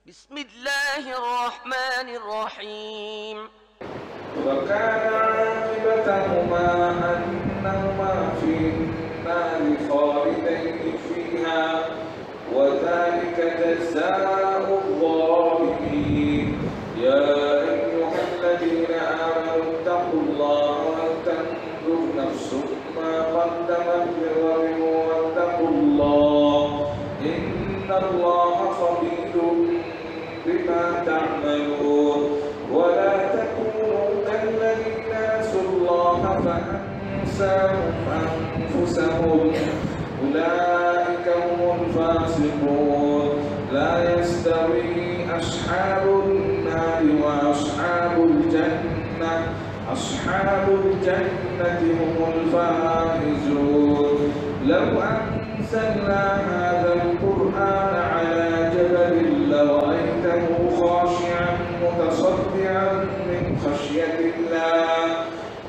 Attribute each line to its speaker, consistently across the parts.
Speaker 1: بسم الله الرحمن الرحيم
Speaker 2: وكان عاقبتهما أنهما في النار خالدين فيها وذلك جزاء الظالمين يا أيها الذين آمنوا اتقوا الله ولتنظر نفس ما قدمت لغد واتقوا الله إن الله خبير بما تعملون ولا تكونوا كالذين نسوا الله فأنساهم أنفسهم أولئك هم الفاسقون لا يستوي أصحاب النار وأصحاب الجنة أصحاب الجنة هم الفائزون لو أنزلنا هذا القرآن على جبل لرأيته خاشعا متصدعا من خشية الله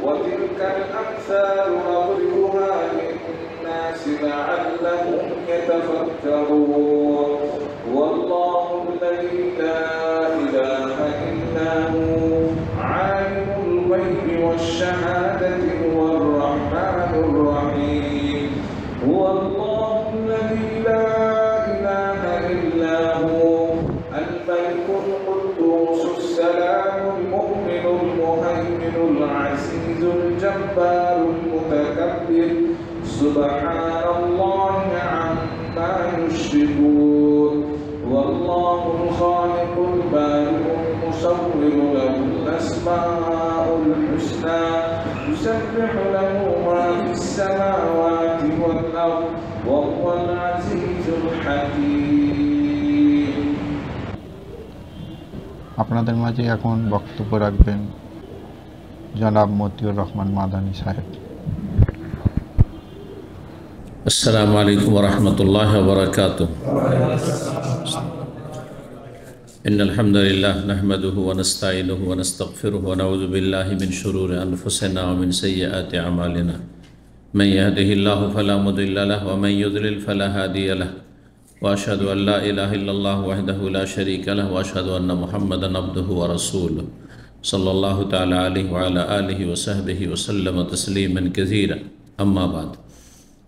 Speaker 2: وتلك الأمثال نضربها للناس لعلهم يتفكرون والله الذي لا إله إلا هو عالم الغيب والشهادة هو الرحمن الرحيم هو الله الذي لا إله إلا هو الملك القدوس السلام المؤمن المهيمن العزيز الجبار المتكبر سبحان الله عما يشركون والله الخالق البارئ المصور له الأسماء الحسنى يسبح له ما في السماوات والأرض وهو العزيز الحكيم
Speaker 3: আপনাদের মাঝে এখন বক্তব্য রাখবেন জনাব মতিউর রহমান মাদানী সাহেব।
Speaker 4: السلام عليكم ورحمة الله وبركاته. إن الحمد لله نحمده ونستعينه ونستغفره ونعوذ بالله من شرور أنفسنا ومن سيئات أعمالنا من يهده الله فلا مضل له ومن يضلل فلا هادي له وأشهد أن لا إله إلا الله وحده لا شريك له وأشهد أن محمدا عبده ورسوله صلى الله تعالى عليه وعلى آله وصحبه وسلم تسليما كثيرا أما بعد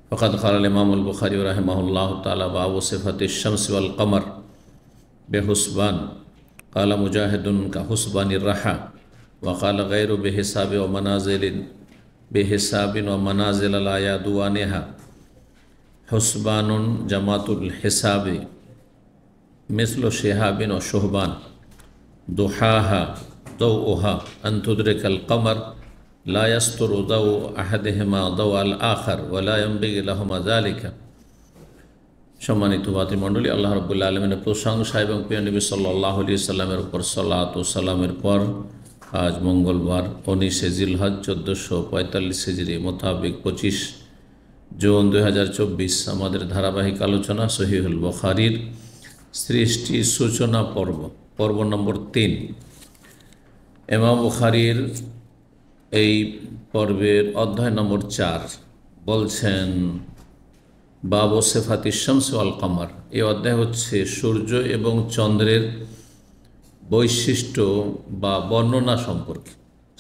Speaker 4: فقد قال الإمام البخاري رحمه الله تعالى باب صفة الشمس والقمر بحسبان قال مجاهد كحسبان الرحى وقال غير بحساب ومنازل بحساب ومنازل لا يدوانها حسبان جماعة الحساب مثل شهاب وشهبان ضحاها ضوءها أن تدرك القمر لا يستر ضوء أحدهما ضوء الآخر ولا ينبغي لهما ذلك সম্মানিত ভাতৃমণ্ডলী, আল্লাহ রাব্বুল আলামিনের প্রশংসা এবং প্রিয় নবী সাল্লাল্লাহু আলাইহি সাল্লামের উপর সালাত ও সালামের পর আজ মঙ্গলবার 19 জিলহজ 1445 হিজরি মোতাবেক 25 জুন 2024 আমাদের ধারাবাহিক আলোচনা সহিহুল বুখারীর সৃষ্টি সূচনা পর্ব নম্বর 3। ইমাম বুখারীর এই পর্বের অধ্যায় নম্বর 4 বলছেন বাবু সিফাতিশ শামস ওয়াল কমর। এই অধ্যায় হচ্ছে সূর্য এবং চন্দ্রের বৈশিষ্ট্য বা বর্ণনা সম্পর্কে।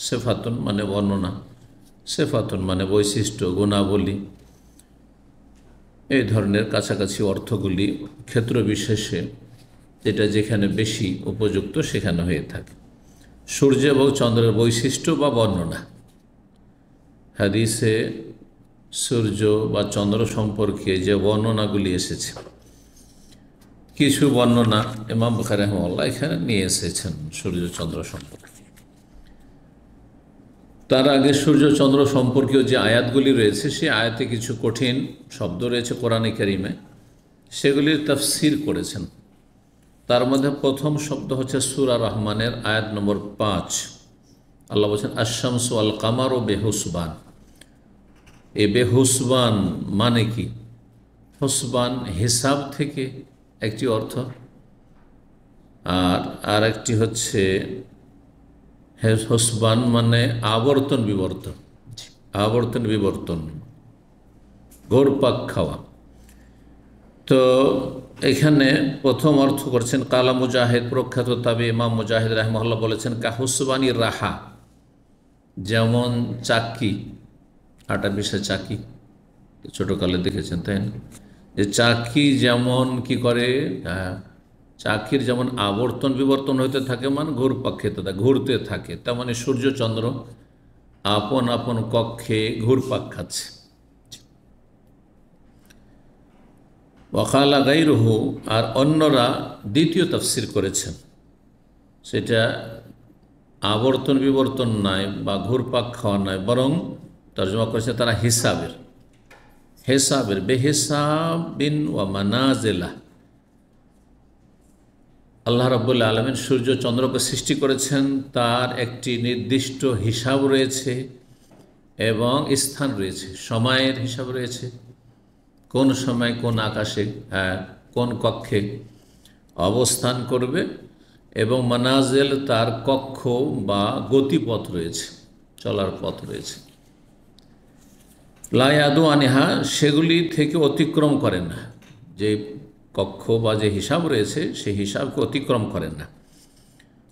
Speaker 4: সিফাতুন মানে বর্ণনা, সিফাতুন মানে বৈশিষ্ট্য, গুণাবলী, এই ধরনের কাছাকাছি অর্থগুলি ক্ষেত্র বিশেষে যেটা যেখানে বেশি উপযুক্ত সেখানে হয়ে থাকে। সূর্য এবং চন্দ্রের বৈশিষ্ট্য বা বর্ণনা। হাদিসে সূর্য বা চন্দ্র সম্পর্কে যে বর্ণনাগুলি এসেছে, কিছু বর্ণনা ইমাম বুখারী রাহিমাহুল্লাহ এখানে নিয়ে এসেছেন সূর্য চন্দ্র সম্পর্কে। তার আগে সূর্য চন্দ্র সম্পর্কীয় যে আয়াতগুলি রয়েছে সেই আয়াতে কিছু কঠিন শব্দ রয়েছে কোরআনে কারিমে, সেগুলির তাফসীর করেছেন। তার মধ্যে প্রথম শব্দ হচ্ছে সূরা রহমানের আয়াত নম্বর 5। আল্লাহ বলছেন আশ-শামসু ওয়াল কামারু বিহুসবান। এই বেহুসবান মানে কি? হুসবান হিসাব থেকে একটি অর্থ, আর একটি হচ্ছে হুসবান মানে আবর্তন বিবর্তন, আবর্তন বিবর্তন, ঘোরপাক খাওয়া। তো এখানে প্রথম অর্থ করছেন কালা মুজাহিদ, প্রখ্যাত তাবি ইমাম মুজাহিদ রাহিমাহুল্লাহ বলেছেন, কাহুসবানি রাহা, যেমন চাকি, আটা পিসা চাকি, ছোটোকালে দেখেছেন তাই না, যে চাকি যেমন কি করে, চাকির যেমন আবর্তন বিবর্তন হইতে থাকে, মানে ঘুরপাক খেতে থাকে, ঘুরতে থাকে, তেমনি সূর্যচন্দ্র আপন আপন কক্ষে ঘুরপাক খাচ্ছে। ওয়াকালা গাইরুহু, আর অন্যরা দ্বিতীয় তাফসির করেছেন, সেটা আবর্তন বিবর্তন নয় বা ঘুরপাক খাওয়া নয়, বরং তর্জমা করেছে তারা হিসাবের বেহিসাবিন ওয়া মানাজিলা। আল্লাহ রাব্বুল আলামিন সূর্য চন্দ্রকে সৃষ্টি করেছেন, তার একটি নির্দিষ্ট হিসাব রয়েছে এবং স্থান রয়েছে, সময়ের হিসাব রয়েছে, কোন সময় কোন আকাশে কোন কক্ষে অবস্থান করবে, এবং মানাজেল তার কক্ষ বা গতিপথ রয়েছে, চলার পথ রয়েছে। লায়াদু আনিহা, সেগুলি থেকে অতিক্রম করেন না, যে কক্ষ বা যে হিসাব রয়েছে সেই হিসাবকে অতিক্রম করেন না।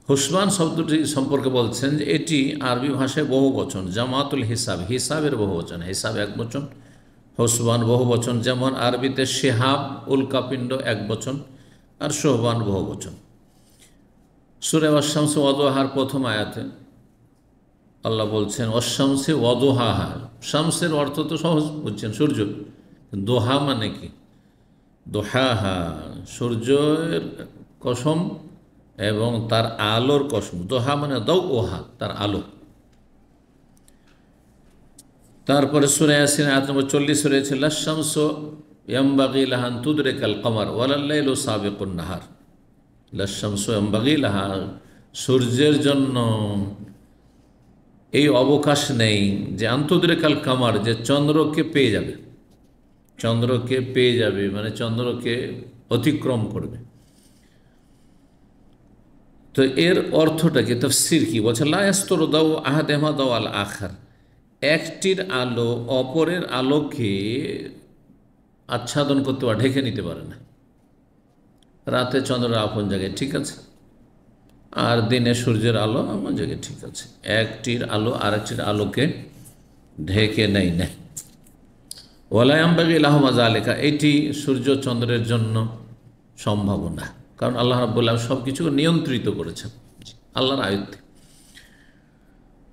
Speaker 4: হুসবান শব্দটি সম্পর্কে বলছেন যে এটি আরবি ভাষায় বহু বচন, জামাতুল হিসাব, হিসাবের বহু বচন, হিসাব এক বচন, হুসবান বহু বচন। যেমন আরবিতে শেহাব উল্কাপিণ্ড এক বচন, আর সোহবান বহু বচন। সূরা ওয়াশ-শামস ওয়াদুহার প্রথম আয়াতে আল্লাহ বলছেন ওয়াশ-শামসি ওয়াদুহাহা, শামসের অর্থ তো সহজ বুঝছেন, সূর্য। দোহা মানে কি? দোহাহা, সূর্যের কসম এবং তার আলোর কসম। দোহা মানে দাওহা, তার আলো। তারপরে সূরা ইয়াসিন আয়াত নম্বর 40 রয়েছে লাশ-শামসু ইয়ামবাগি লাহা আন তুদরিকাল কমার ওয়ালাল লাইলু সাবিকুন নাহার। লাশ-শামসু ইয়ামবাগি লাহা, সূর্যের জন্য এই অবকাশ নেই যে আন তুদরিকাল কমার, যে চন্দ্রকে পেয়ে যাবে, চন্দ্রকে পেয়ে যাবে মানে চন্দ্রকে অতিক্রম করবে। তো এর অর্থটা কি, তাফসীর কি বলছে? লা ইয়াসতুরু দাও আহাদিহিমা দাও আল আখার, একটির আলো অপরের আলোকে আচ্ছাদন করতে পারে, ঢেকে নিতে পারে না। রাতে চন্দ্রের আপন জায়গায় ঠিক আছে, আর দিনে সূর্যের আলো আপন জায়গায় ঠিক আছে, একটির আলো আরেকটির আলোকে ঢেকে নেয় না। ওয়ালা ইয়ামবাগি লাহুমা যালিকা, এটি সূর্য চন্দ্রের জন্য সম্ভব না, কারণ আল্লাহ রাব্বুল আলামিন সব কিছু নিয়ন্ত্রিত করেছেন আল্লাহর আয়ত্তে।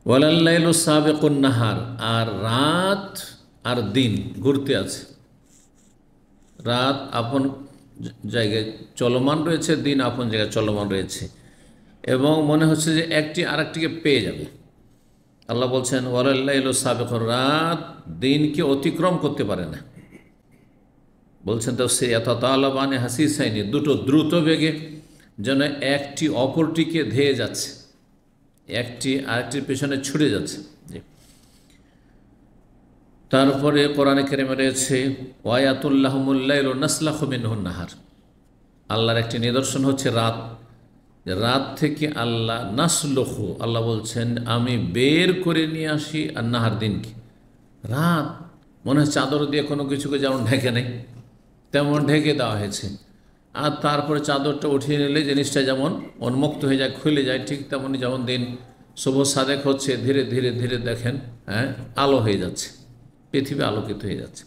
Speaker 4: ওয়ালাল লাইলু সাবিকুন নাহার, আর রাত আর দিন ঘুরতে আছে, রাত আপন জায়গায় চলমান রয়েছে, দিন আপন জায়গায় চলমান রয়েছে, এবং মনে হচ্ছে যে একটি আরেকটিকে পেয়ে যাবে। আল্লাহ বলছেন ওয়ালাল লাইলু সাবিকুন, রাত দিনকে অতিক্রম করতে পারে না। বলছেন তাফসীর ইয়াতাতালাবানি হাসিসাইনি, দুটো দ্রুত বেগে যেন একটি অপরটিকে ধেয়ে যাচ্ছে, একটি আরেকটির পেছনে ছুটে যাচ্ছে। তারপরে কোরআনে কারিমে রয়েছে ওয়ায়াতুল্লাহুমুল লাইলু নাসলাখু মিনহুন নাহার, আল্লাহর একটি নিদর্শন হচ্ছে রাত, রাত থেকে আল্লাহ নাসলুখু, আল্লাহ বলছেন আমি বের করে নিয়ে আসি আর নাহার দিনকে। রাত মনে হয় চাদর দিয়ে কোনো কিছুকে যেমন ঢেকে নেই তেমন ঢেকে দেওয়া হয়েছে, আর তারপরে চাদরটা উঠিয়ে নিলে জিনিসটা যেমন উন্মুক্ত হয়ে যায়, খুলে যায়, ঠিক তেমনই যেমন দিন শুভ সাদেক হচ্ছে, ধীরে ধীরে ধীরে দেখেন আলো হয়ে যাচ্ছে, পৃথিবী আলোকিত হয়ে যাচ্ছে।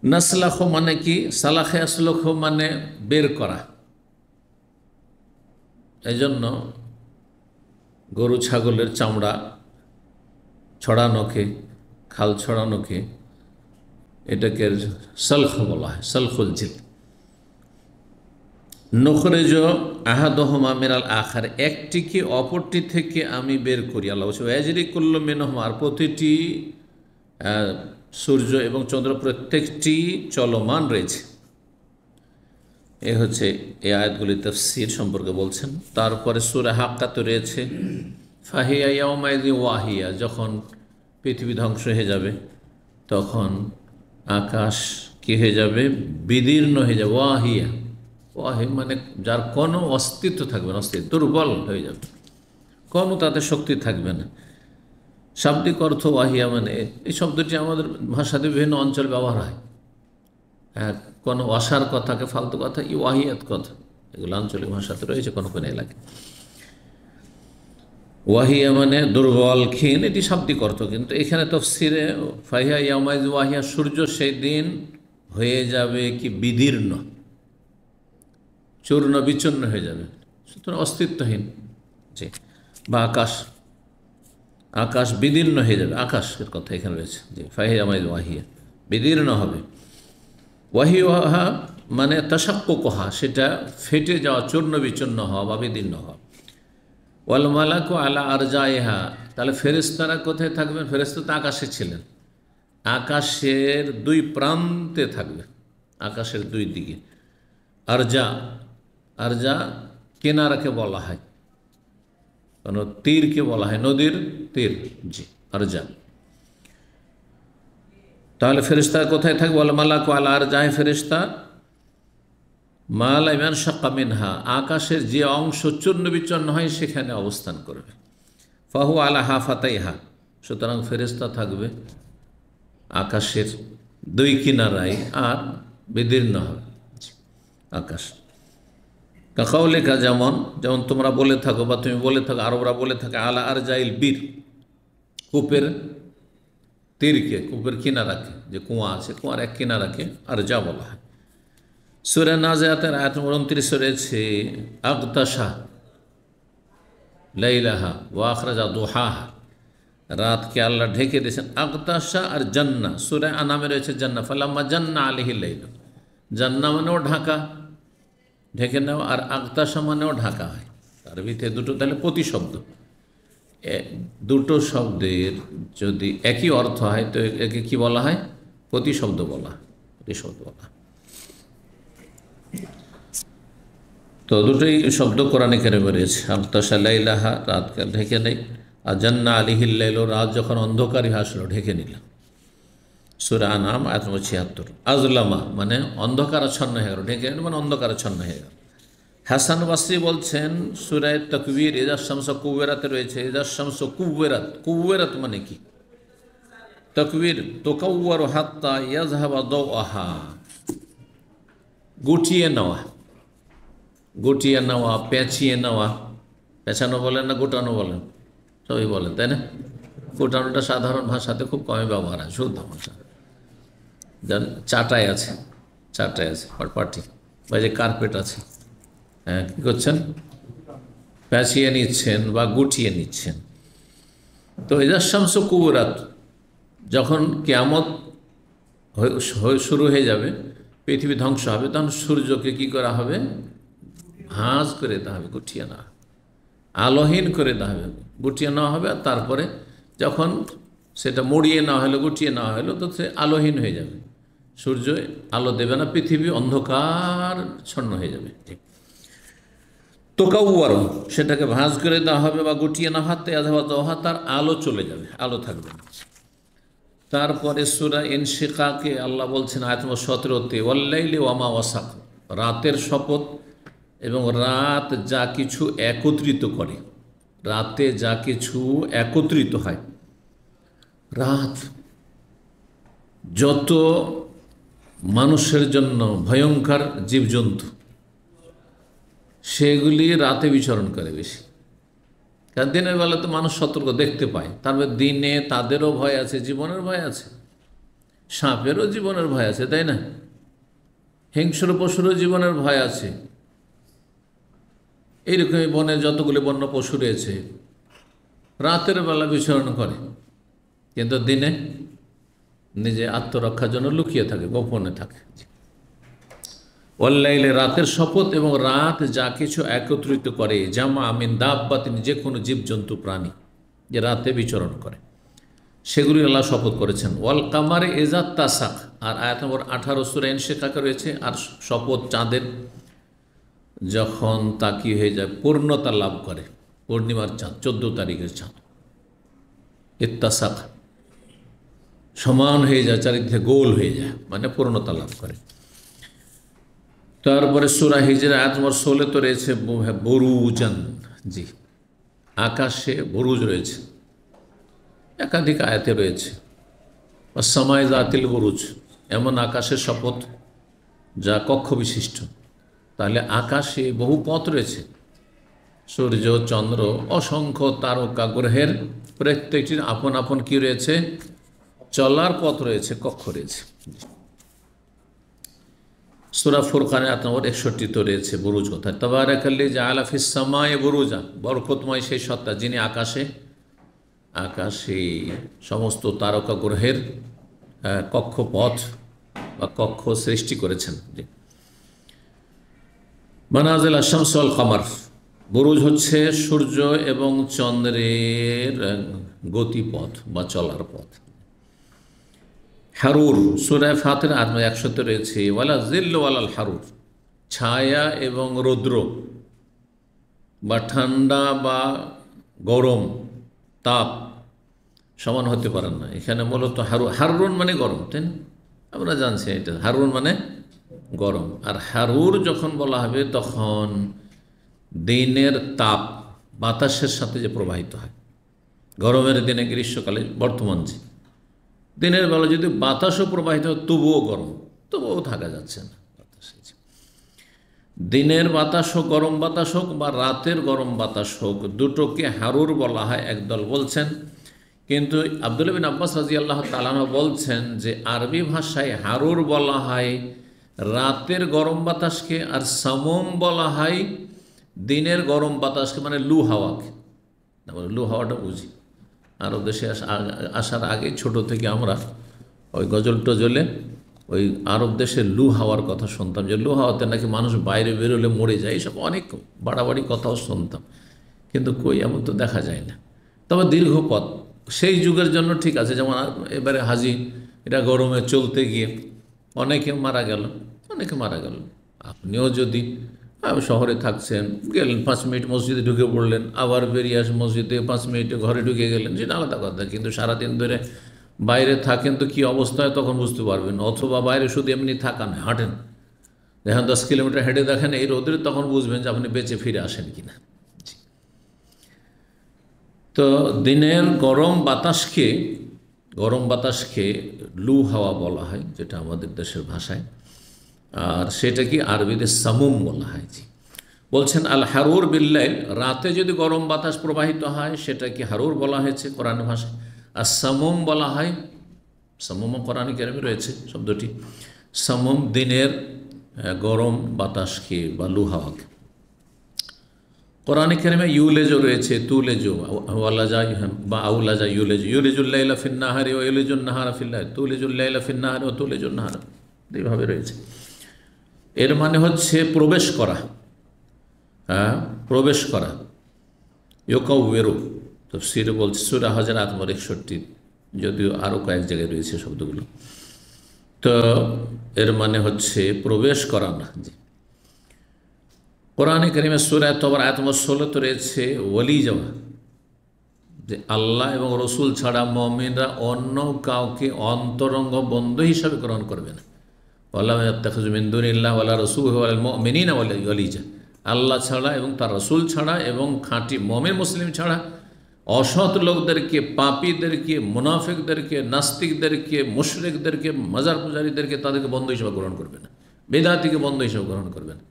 Speaker 4: নাসলাখ মানে কি? সালাখে আসলখ মানে বের করা। এই জন্য গরু ছাগলের চামড়া ছড়ানোকে, খাল ছড়ানোকে এটাকে সলখ বলা হয়, সলখুল জিল। নখরেজ আহাদহমা মিনাল আখার, একটিকে অপরটি থেকে আমি বের করি। আল্লাহ বলছে ওয়াজরি কুল্লু মিনহুমা, আর প্রতিটি সূর্য এবং চন্দ্র প্রত্যেকটি চলমান রয়েছে। এ হচ্ছে এই আয়াতগুলি তাফসীর সম্পর্কে বলছেন। তারপরে সূরা হাক্কাতে রয়েছে ফাহিয়া ইয়াউমাইযিন ওয়াহিয়া, যখন পৃথিবী ধ্বংস হয়ে যাবে তখন আকাশ কী হয়ে যাবে? বিদীর্ণ হয়ে যাবে। ওয়াহিয়া, ওয়াহি মানে যার কোনো অস্তিত্ব থাকবে না, অস্তিত্ব দুর্বল হয়ে যাবে, কোনো তাতে শক্তি থাকবে না। শাব্দিক অর্থ ওয়াহিয়া মানে, এই শব্দটি আমাদের ভাষাতে বিভিন্ন অঞ্চল ব্যবহার হয়। কোনো অসার কথাকে ফালতু কথা, ওয়াহিয়াত কথা, এগুলো আঞ্চলিক ভাষাতে রয়েছে কোনো কোনো এলাকায়। ওয়াহিয়া মানে দুর্বল, ক্ষীণ, এটি শাব্দিক অর্থ। কিন্তু এখানে তফসিরে ফাহিয়া ইয়াউমাইজ ওয়াহিয়া, সূর্য সেই দিন হয়ে যাবে কি বিদীর্ণ, চূর্ণ বিচূর্ণ হয়ে যাবে, সুতরাং অস্তিত্বহীন। জি, বা আকাশ বিদীর্ণ হয়ে যাবে, আকাশের কথা এখানে রয়েছে। জি, ফাহিয়া ইয়াউমাইজ ওয়াহিয়া, বিদীর্ণ হবে। ওয়াহিওয়াহা মানে তাশাক্কুকুহা, সেটা ফেটে যাওয়া, চূর্ণ বিচূর্ণ হওয়া বা বিদীর্ণ হওয়া। ওয়াল মালাকু আলা আরজাইহা, তাহলে ফেরেশতারা কোথায় থাকবেন? ফেরেশতা তো আকাশে ছিলেন, আকাশের দুই প্রান্তে থাকবে, আকাশের দুই দিকে। আরজা, আরজা কিনারাকে বলা হয়, কোনো তীরকে বলা হয়, নদীর তীর। জি, আরজা। তাহলে ফেরেশতা কোথায় থাকবে? ওয়াল মালাকু আলা আরজাইহা, ফেরেশতা মালা ইমান শাক্কা মিনহা, আকাশের যে অংশ চূর্ণ বিচূর্ণ হয় সেখানে অবস্থান করবে। ফাহু আলা হাফাতাইহা, সুতরাং ফেরেশতা থাকবে আকাশের দুই কিনারায় আর বিদীর্ণ হবে আকাশ। কাকাউলিকা, যেমন তোমরা বলে থাকো বা তুমি বলে থাকো, আরবরা বলে থাকে আলা আরজাইল বীর, কূপের তীরকে, কূপের কিনারাকে, যে কুয়া আছে কুয়ার এক কিনারাকে আরজা বলা হয়। সূরা নাজিআতের আয়াত নম্বর 29 রয়েছে আগতাশা লাইলাহা ওয়া আখরাজা দুহাহা, রাতকে আল্লাহ ঢেকে দিয়েছেন। আগতাশা আর জান্না, সূরা আনামে রয়েছে জান্না, ফালাম্মা জান্না আলাইহিল লাইল, জান্না মানেও ঢাকা, ঢেকে নেওয়া, আর আগতাশা মানেও ঢাকা হয়। তার ভিতরে দুটো, তাহলে প্রতিশব্দ, দুটো শব্দের যদি একই অর্থ হয় তো একে কি বলা হয়? প্রতিশব্দ বলা, প্রতিশব্দ বলা। তো দুটোই শব্দ কোরআনে কারিমে রয়েছে। আগতাশা লাইলাহা, রাতকে ঢেকে নেই, আর জান্না আলাইহিল লাইল, রাত যখন অন্ধকারই আসলো ঢেকে নিল। সূরা আনাম আয়াত নম্বর 76। আজলামা মানে অন্ধকারাচ্ছন্ন হয়ে গেল, ঢেকে মানে অন্ধকারাচ্ছন্ন হয়ে গেল। হাসান বাসরি বলছেন সূরা তাকবীর ইযা শামসু কুওয়িরাতে রয়েছে, ইযা শামসু কুওয়িরাত, কুওয়িরাত মানে কি? তাকবীর তুকাওয়ারু হাত্তা ইয়াযহাবা দাওআহা, গুটিয়ে নেওয়া, গুটিয়ে নেওয়া, পেঁচিয়ে নেওয়া। পেঁচানো বলেন না গোটানো বলেন? সবই বলেন, তাই না? গোটানোটা সাধারণ ভাষাতে খুব কমই ব্যবহার হয়, শুদ্ধ ভাষা। যেন চাটাই আছে, চাটাই আছে, পাটি বা যে কার্পেট আছে, হ্যাঁ, কী করছেন? পেঁচিয়ে নিচ্ছেন বা গুটিয়ে নিচ্ছেন। তো ইযা শামসু কুওয়িরাত, যখন কিয়ামত শুরু হয়ে যাবে, পৃথিবী ধ্বংস হবে, তখন সূর্যকে কি করা হবে? ভাঁজ করে দেওয়া হবে, গুটিয়ে নেওয়া, আলোহীন করে দেওয়া হবে, গুটিয়ে নেওয়া হবে। আর তারপরে যখন সেটা মুড়িয়ে নেওয়া হলো, গুটিয়ে নেওয়া হলো, তো সে আলোহীন হয়ে যাবে, সূর্য আলো দেবে না, পৃথিবী অন্ধকার ছন্ন হয়ে যাবে। ঠিক তোকাউয়ার, সেটাকে ভাঁজ করে দেওয়া হবে বা গুটিয়ে নেওয়া হাতে আধা, তার আলো চলে যাবে, আলো থাকবে না। তারপরে সূরা ইনশিকাকে আল্লাহ বলছেন আয়াত নম্বর 17তে, ওয়াল্লাইলি ওয়ামা ওয়াসাক, রাতের শপথ এবং রাত যা কিছু একত্রিত করে, রাতে যা কিছু একত্রিত হয়। রাত যত মানুষের জন্য ভয়ঙ্কর জীবজন্তু, সেগুলি রাতে বিচরণ করে বেশি। কারণ দিনের বেলা তো মানুষ সতর্ক দেখতে পায়, তারপর দিনে তাদেরও ভয় আছে, জীবনের ভয় আছে, সাপেরও জীবনের ভয় আছে, তাই না? হিংস্র পশুরও জীবনের ভয় আছে। এইরকমই বনে যতগুলি বন্য পশু রয়েছে রাতের বেলা বিচরণ করে, কিন্তু দিনে নিজে আত্মরক্ষার জন্য লুকিয়ে থাকে, গোপনে থাকে। ওয়াল্লাইলে, রাতের শপথ এবং রাত যা কিছু একত্রিত করে, জামা মিন দাব্বাতিন, যে কোনো জীবজন্তু প্রাণী যে রাতে বিচরণ করে, সেগুলি আল্লাহ শপথ করেছেন। ওয়াল কামারে ইযা তাসাক, আর আয়াত নম্বর 18 সূরা ইনশিকাকে রয়েছে। আর শপথ চাঁদের, যখন তা কি হয়ে যায়? পূর্ণতা লাভ করে, পূর্ণিমার চাঁদ, 14 তারিখের চাঁদ, ইত্তাসাক, সমান হয়ে যায়, চারিদিকে গোল হয়ে যায়, মানে পূর্ণতা লাভ করে। তারপরে সূরা হিজর আয়াত নম্বর 16 তো রয়েছে বুরুজান, জি, আকাশে বুরুজ রয়েছে, একাধিক আয়াতে রয়েছে। ওয়াস সামাই যাতিল বুরুজ, এমন আকাশের শপথ যা কক্ষ বিশিষ্ট। তাহলে আকাশে বহু পথ রয়েছে, সূর্য চন্দ্র অসংখ্য তারকা গ্রহের প্রত্যেকটির আপন আপন কি রয়েছে, চলার পথ রয়েছে, কক্ষ রয়েছে। সূরা ফুরকানে আয়াত নম্বর 61 তো রয়েছে বুরুজ কথা। তাবারাকাল্লাযী জাআলা ফিস সামায়ে বুরুজা, বরকতময় সেই সত্তা যিনি আকাশে সমস্ত তারকা গ্রহের কক্ষপথ বা কক্ষ সৃষ্টি করেছেন। মানাজিল আশ-শামস ওয়াল কমার, বুরুজ হচ্ছে সূর্য এবং চন্দ্রের গতিপথ বা চলার পথ। হারুর, সূরা ফাতির আয়াত 100 রয়েছে, ওয়ালা জিল্লু ওয়ালাল হারুর, ছায়া এবং রৌদ্র বা ঠান্ডা বা গরম তাপ সমান হতে পারেন না। এখানে মূলত হারুন মানে গরম, তাই না? আমরা জানছি এটা হারুন মানে গরম। আর হারুর যখন বলা হবে তখন দিনের তাপ বাতাসের সাথে যে প্রবাহিত হয়, গরমের দিনে গ্রীষ্মকালে বর্তমান যে দিনের বেলা যদি বাতাসও প্রবাহিত হয় তবুও গরম, তবুও থাকা যাচ্ছে না। দিনের বাতাস হোক, গরম বাতাস হোক বা রাতের গরম বাতাস হোক, দুটোকে হারুর বলা হয় একদল বলছেন। কিন্তু আব্দুল্লাহ বিন আব্বাস রাদিয়াল্লাহু তাআলা আনহু বলছেন যে আরবি ভাষায় হারুর বলা হয় রাতের গরম বাতাসকে, আর সামুম বলা হয় দিনের গরম বাতাসকে, মানে লু হাওয়াকে। লু হাওয়াটা বুঝি, আরব দেশে আসার আগে ছোট থেকে আমরা ওই গজল টজলে ওই আরব দেশের লু হাওয়ার কথা শুনতাম, যে লু হাওয়াতে নাকি মানুষ বাইরে বেরোলে মরে যায়, এইসব অনেক বাড়াবাড়ি কথাও শুনতাম, কিন্তু কই এমন তো দেখা যায় না। তবে দীর্ঘ পথ সেই যুগের জন্য ঠিক আছে। যেমন এবারে হাজি এটা গরমে চলতে গিয়ে অনেকে মারা গেল। আপনিও যদি শহরে থাকছেন, গেলেন 5 মিনিট মসজিদে ঢুকে পড়লেন, আবার বেরিয়ে আসেন মসজিদে 5 মিনিটে ঘরে ঢুকে গেলেন, সেটা আলাদা কথা। কিন্তু সারাদিন ধরে বাইরে থাকেন তো কী অবস্থা হয় তখন বুঝতে পারবেন। অথবা বাইরে শুধু এমনি থাকান, হাঁটেন, দেখেন 10 কিলোমিটার হেঁটে দেখেন এই রোদে, তখন বুঝবেন যে আপনি বেঁচে ফিরে আসেন কিনা। তো দিনের গরম বাতাসকে লু হাওয়া বলা হয়, যেটা আমাদের দেশের ভাষায়, আর সেটা কি আরবিতে সামুম বলা হয়। জি, বলছেন আল হারুর বিল্লাইল, রাতে যদি গরম বাতাস প্রবাহিত হয় সেটা কি হারুর বলা হয়েছে কোরআন ভাষায়। আর সামুম বলা হয়, সামুম কোরআনে কারিমে রয়েছে শব্দটি। সামুম দিনের গরম বাতাসকে বা লু হাওয়াকে। কোরআনে কারিমে ইউলেজও রয়েছে, তুলেজো, ওয়ালাজা বা আউলাজা, ইউলেজুল লাইলা ফিন নাহারি ওয়া ইউলেজুন নাহারা ফিল লাইল, তুলেজুল লাইলা ফিন নাহারি ওয়া তুলেজুন নাহারা, এইভাবে রয়েছে। এর মানে হচ্ছে প্রবেশ করা, প্রবেশ করা। ইউকাউয়েরু তাফসীরে বলছে সূরা হজর আয়াত নম্বর 61, যদিও আরও কয়েক জায়গায় রয়েছে শব্দগুলো। তো এর মানে হচ্ছে প্রবেশ করা না। জি, কোরআনে কারিমে সূরা তওবার আয়াত নম্বর 16 রয়েছে ওয়ালি যাওয়া, যে আল্লাহ এবং রসুল ছাড়া মুমিনরা অন্য কাউকে অন্তরঙ্গ বন্ধু হিসাবে গ্রহণ করবে না। ওয়ালা ইয়াত্তাখিযু মিন দুনিল্লাহি ওয়ালা রাসূলিহি ওয়াল মুমিনিনা ওয়ালিজা, আল্লাহ ছাড়া এবং তার রসুল ছাড়া এবং খাঁটি মুমিন মুসলিম ছাড়া অসৎ লোকদেরকে, পাপীদেরকে, মুনাফিকদেরকে, নাস্তিকদেরকে, মুশরিকদেরকে, মাজার পূজারীদেরকে তাদেরকে বন্ধু হিসেবে গ্রহণ করবে না, বেদাতিকে বন্ধু হিসেবে গ্রহণ করবে না।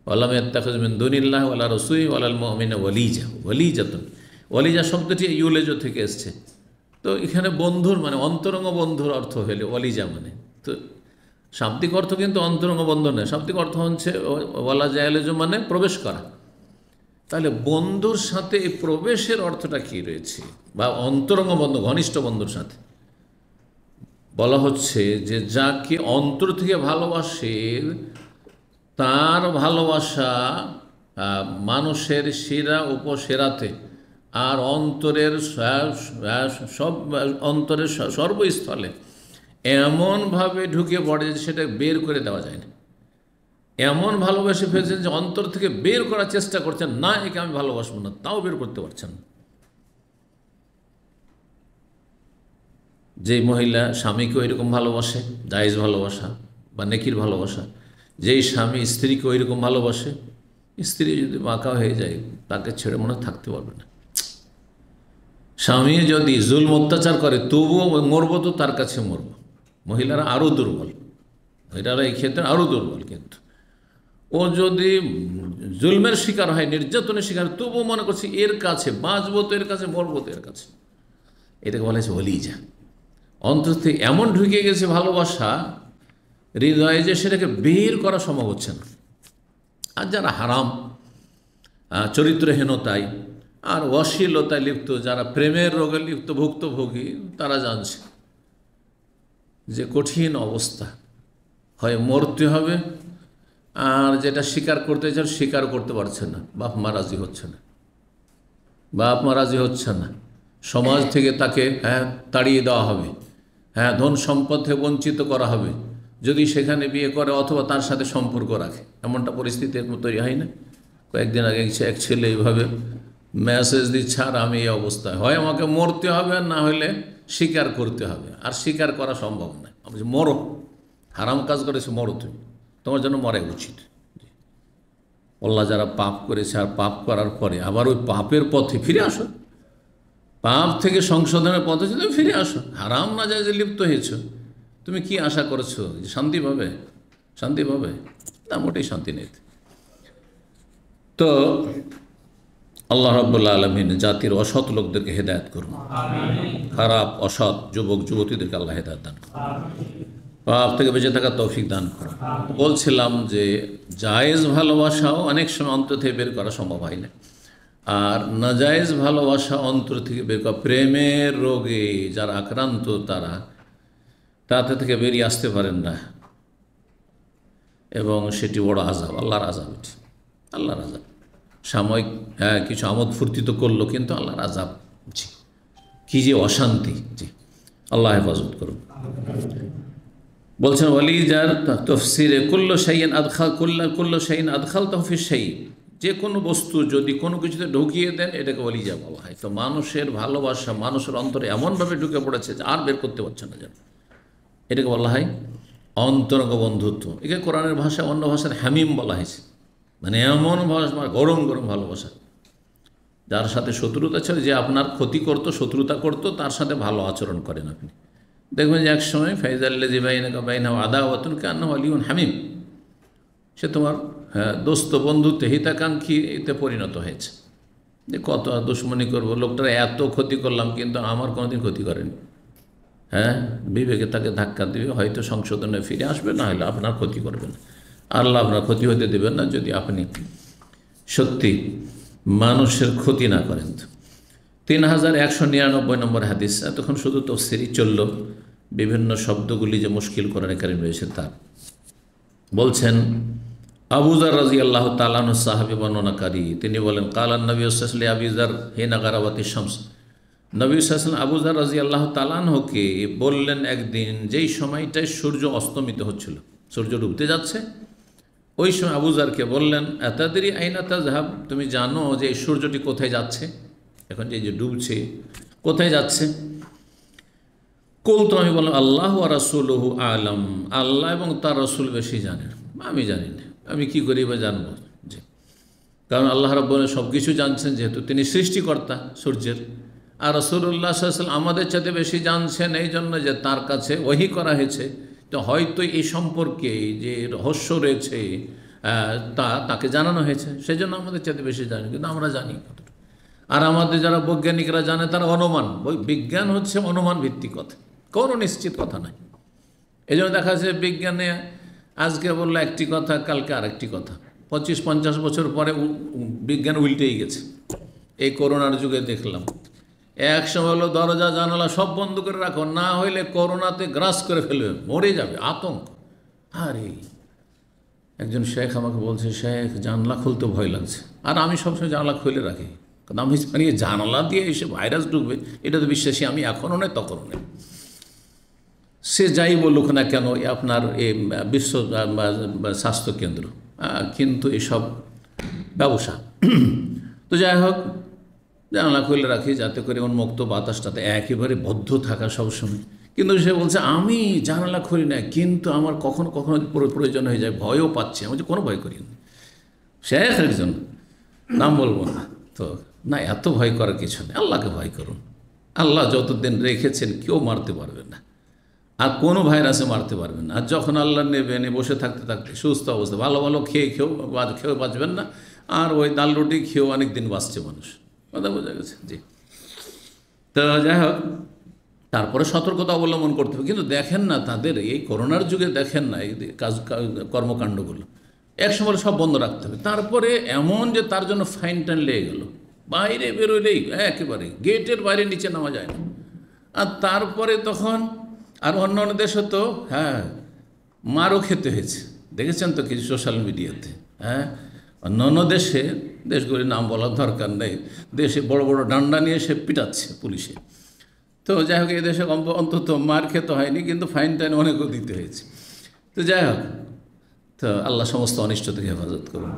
Speaker 4: ওয়ালা ইয়াত্তাখিযু মিন দুনিল্লাহি ওয়ালা রাসূলিহি ওয়াল মুমিনিনা ওয়ালিজাতুন, ওয়ালিজা শব্দটি ইউলেজো থেকে এসছে। তো এখানে বন্ধুর মানে অন্তরঙ্গ বন্ধুর অর্থ হলে ওয়ালিজা মানে, তো শাব্দিক অর্থ কিন্তু অন্তরঙ্গ বন্ধু নয়, শাব্দিক অর্থ হচ্ছে ওয়ালা জায়ালেজো মানে প্রবেশ করা। তাহলে বন্ধুর সাথে এই প্রবেশের অর্থটা কী রয়েছে, বা অন্তরঙ্গ বন্ধু ঘনিষ্ঠ বন্ধুর সাথে বলা হচ্ছে যে যাকে অন্তর থেকে ভালোবাসে তার ভালোবাসা মানুষের শিরা উপশেরাতে আর অন্তরের সর্বস্থলে এমনভাবে ঢুকে পড়ে যে সেটা বের করে দেওয়া যায় না। এমন ভালোবেসে ফেলছেন যে অন্তর থেকে বের করার চেষ্টা করছেন, না একে আমি ভালোবাসবো না, তাও বের করতে পারছেন না। যেই মহিলা স্বামীকে ওইরকম ভালোবাসে, জায়েজ ভালোবাসা বা নেকির ভালোবাসা, যেই স্বামী স্ত্রীকে ওইরকম ভালোবাসে, স্ত্রী যদি বাঁকা হয়ে যায় তাকে ছেড়ে মনে থাকতে পারবে না। স্বামী যদি জুলম অত্যাচার করে তবুও মরবো, তো তার কাছে মরবো। মহিলারা আরও দুর্বল, এটারা এই ক্ষেত্রে আরও দুর্বল। কিন্তু ও যদি জুলমের শিকার হয়, নির্যাতনের শিকার, তবুও মনে করছে এর কাছে বাঁচবো তো, এর কাছে মরবো তো এর কাছে। এটাকে বলা হয়েছে ওলিজা। অন্তর থেকে এমন ঢুকে গেছে ভালোবাসা হৃদয়ে যে সেটাকে বের করা সম্ভব হচ্ছে না। আর যারা হারাম চরিত্রহীনতায় আর অশ্লীলতায় লিপ্ত, যারা প্রেমের রোগে লিপ্ত ভুক্তভোগী, তারা জানছে যে কঠিন অবস্থা, হয় মরতে হবে, আর যেটা স্বীকার করতে চান স্বীকার করতে পারছে না, বাপ মা রাজি হচ্ছে না, বাপ মা রাজি হচ্ছে না, সমাজ থেকে তাকে তাড়িয়ে দেওয়া হবে, ধন সম্পদ থেকে বঞ্চিত করা হবে যদি সেখানে বিয়ে করে অথবা তার সাথে সম্পর্ক রাখে। এমনটা পরিস্থিতি তৈরি হয় না? কয়েকদিন আগে এক ছেলে এইভাবে মেসেজ দিচ্ছে, আর আমি এই অবস্থায়, হয় আমাকে মরতে হবে আর না হলে স্বীকার করতে হবে, আর স্বীকার করা সম্ভব নয়। আমি বলছি মরো, হারাম কাজ করেছে, মরো, তুমি, তোমার জন্য মরাই উচিত। আল্লাহ যারা পাপ করেছে আর পাপ করার পরে আবার ওই পাপের পথে ফিরে আসো, পাপ থেকে সংশোধনের পথে তুমি ফিরে আসো, হারাম না যায় যে লিপ্ত হয়েছ, তুমি কি আশা করছো যে শান্তি পাবে? শান্তি পাবে না, মোটেই শান্তি নেই। তো আল্লাহ রাব্বুল আলামিন জাতির অসৎ লোকদেরকে হেদায়েত করুন, খারাপ অসৎ যুবক যুবতীদেরকে আল্লাহ হেদায়েত দান করুন, পাপ থেকে বেঁচে থাকার তৌফিক দান করুন। বলছিলাম যে জায়েজ ভালোবাসাও অনেক সময় অন্তর থেকে বের করা সম্ভব হয় না, আর নাজায়েজ ভালোবাসা অন্তর থেকে বের করা, প্রেমের রোগে যারা আক্রান্ত তারা তাতে থেকে বেরিয়ে আসতে পারেন না, এবং সেটি বড় আযাব, আল্লাহর আযাব, এটি আল্লাহর আযাব। সাময়িক কিছু আমোদ ফুর্তি তো করলো, কিন্তু আল্লাহর আযাব, জি, কী যে অশান্তি, জি, আল্লাহ হেফাজত করুন। বলছেন ওয়ালিজার তফসিরে কুল্লু শাইইন আদখালতাহু ফি শাই', যে কোনো বস্তু যদি কোনো কিছুতে ঢুকিয়ে দেন এটাকে ওলিজা বলা হয়। তো মানুষের ভালোবাসা মানুষের অন্তরে এমনভাবে ঢুকে পড়েছে যে আর বের করতে পারছে না, যেন এটাকে বলা হয় অন্তরঙ্গ বন্ধুত্ব। একে কোরআনের ভাষায়, অন্য ভাষার হামিম বলা হয়েছে, মানে এমন ভাষা, গরম গরম ভালোবাসা। যার সাথে শত্রুতা ছিল, যে আপনার ক্ষতি করতো, শত্রুতা করতো, তার সাথে ভালো আচরণ করেন আপনি। দেখবেন যে এক সময় ফাইজাল্লাযী বাইনাকা বাইনাহু আদাওয়াতুন কান্নাহু ওয়ালিয়্যুন হামিম, সে তোমার দোস্ত, বন্ধুত্ব, হিতাকাঙ্ক্ষীতে পরিণত হয়েছে। যে কত দুশ্মনী করবো, লোকটার এত ক্ষতি করলাম কিন্তু আমার কোনোদিন ক্ষতি করেনি। বিবেকে তাকে ধাক্কা দিবে, হয়তো সংশোধনে ফিরে আসবে, না হলে আপনার ক্ষতি করবে না। আল্লাহ আপনার ক্ষতি হতে দেবেন না যদি আপনি সত্যি মানুষের ক্ষতি না করেন। 3199 নম্বর হাদিস। তখন শুধু তাফসীরই চলল, বিভিন্ন শব্দগুলি যে মুশকিল কোরআনে কারীমে রয়েছে তার। বলছেন আবু যার রাদিয়াল্লাহু তাআলা আনহু সাহাবী বর্ণনাকারী, তিনি বলেন কালান নবী সাল্লাল্লাহু আলাইহি ওয়াসাল্লাম আবু যার হিনা গারাবাতিশ শামস, নবী সাল্লাল্লাহু আলাইহি ওয়াসাল্লাম আবু যার রাদিয়াল্লাহু তাআলা আনহুকে বললেন একদিন, যেই সময়টায় সূর্য অস্তমিত হচ্ছিল, সূর্য ডুবতে যাচ্ছে, ওই সময় আবু যারকে বললেন আতাদরি আইনা তাযহাব, তুমি জানো যে এই সূর্যটি কোথায় যাচ্ছে, এখন যে ডুবছে কোথায় যাচ্ছে? কুলতু, আমি বললাম আল্লাহ ওয়া রাসূলুহু আ'লাম, আল্লাহ এবং তার রাসূল বেশি জানেন, আমি জানি না, আমি কি করি বা জানবো? যে কারণ আল্লাহ রাব্বুল আলামিন সব কিছু জানছেন, যেহেতু তিনি সৃষ্টিকর্তা সূর্যের, আর রাসূলুল্লাহ সাল্লাল্লাহু আলাইহি ওয়াসাল্লাম আমাদের চাইতে বেশি জানছেন, এই জন্য যে তার কাছে ওহী করা হয়েছে। তো হয়তো এই সম্পর্কে যে রহস্য রয়েছে তাকে জানানো হয়েছে, সেই জন্য আমাদের চাইতে বেশি জানি, কিন্তু আমরা জানি কতটা। আর আমাদের যারা বৈজ্ঞানিকরা জানে তারা অনুমান, বিজ্ঞান হচ্ছে অনুমান ভিত্তিক কথা, কোনো নিশ্চিত কথা নাই। এই জন্য দেখা যাচ্ছে বিজ্ঞানে আজকে বললো একটি কথা, কালকে আরেকটি কথা, 25-50 বছর পরে বিজ্ঞান উল্টেই গেছে। এই করোনার যুগে দেখলাম, এক সময় হলো দরজা জানালা সব বন্ধ করে রাখো, না হইলে করোনাতে গ্রাস করে ফেলবে, মরে যাবে, আতঙ্ক। আরে একজন শেখ আমাকে বলছে, শেখ জানলা খুলতে ভয় লাগছে, আর আমি সবসময় জানলা খুলে রাখি, কারণ আমি জানি জানলা দিয়ে এসে ভাইরাস ঢুকবে, এটা তো বিশ্বাসী আমি এখনও নেই তখনও নেই। সে যাই বলুক না কেন আপনার এই বিশ্ব স্বাস্থ্য কেন্দ্র, কিন্তু এসব ব্যবসা, তো যাই হোক জানলা খুলে রাখি যাতে করে উন্মুক্ত বাতাসটাতে একেবারে বদ্ধ থাকা সবসময়। কিন্তু সে বলছে আমি জানালা খুলি না, কিন্তু আমার কখনো কখনো প্রয়োজন হয়ে যায়, ভয়ও পাচ্ছি। আমি কোনো ভয় করি না, শেখ একজন, নাম বলবো না, তো না এত ভয় করার কিছু নেই, আল্লাহকে ভয় করুন। আল্লাহ যতদিন রেখেছেন কেউ মারতে পারবে না, আর কোনো ভাইরাসে মারতে পারবেন না। আর যখন আল্লাহ নেবেন বসে থাকতে থাকতে সুস্থ অবস্থা, ভালো ভালো খেয়েও বাঁচবেন না, আর ওই ডাল রুটি খেয়েও অনেক দিন বাঁচছে মানুষ। কথা বোঝা গেছে? জি। তো যাই হোক, তারপরে সতর্কতা অবলম্বন করতে হবে। কিন্তু দেখেন না, তাদের এই করোনার যুগে দেখেন না এই কর্মকাণ্ডগুলো, একসময় সব বন্ধ রাখতে হবে। তারপরে এমন যে তার জন্য ফাইন টাইন লেগে গেল, বাইরে বেরোলেই একেবারে গেটের বাইরে নিচে নামা যায় না। আর তারপরে তখন আর অন্য অন্য দেশে তো মারও খেতে হয়েছে, দেখেছেন তো কিছু সোশ্যাল মিডিয়াতে। অন্য অন্য দেশগুলির নাম বলার দরকার নেই, দেশে বড় বড় ডান্ডা নিয়ে সে পিটাচ্ছে পুলিশে। তো যাই হোক, এই দেশে অন্তত মার খেতে হয়নি, কিন্তু ফাইন টাইন অনেকও দিতে হয়েছে। তো যাই হোক, তো আল্লাহ সমস্ত অনিষ্ট থেকে হেফাজত করুন।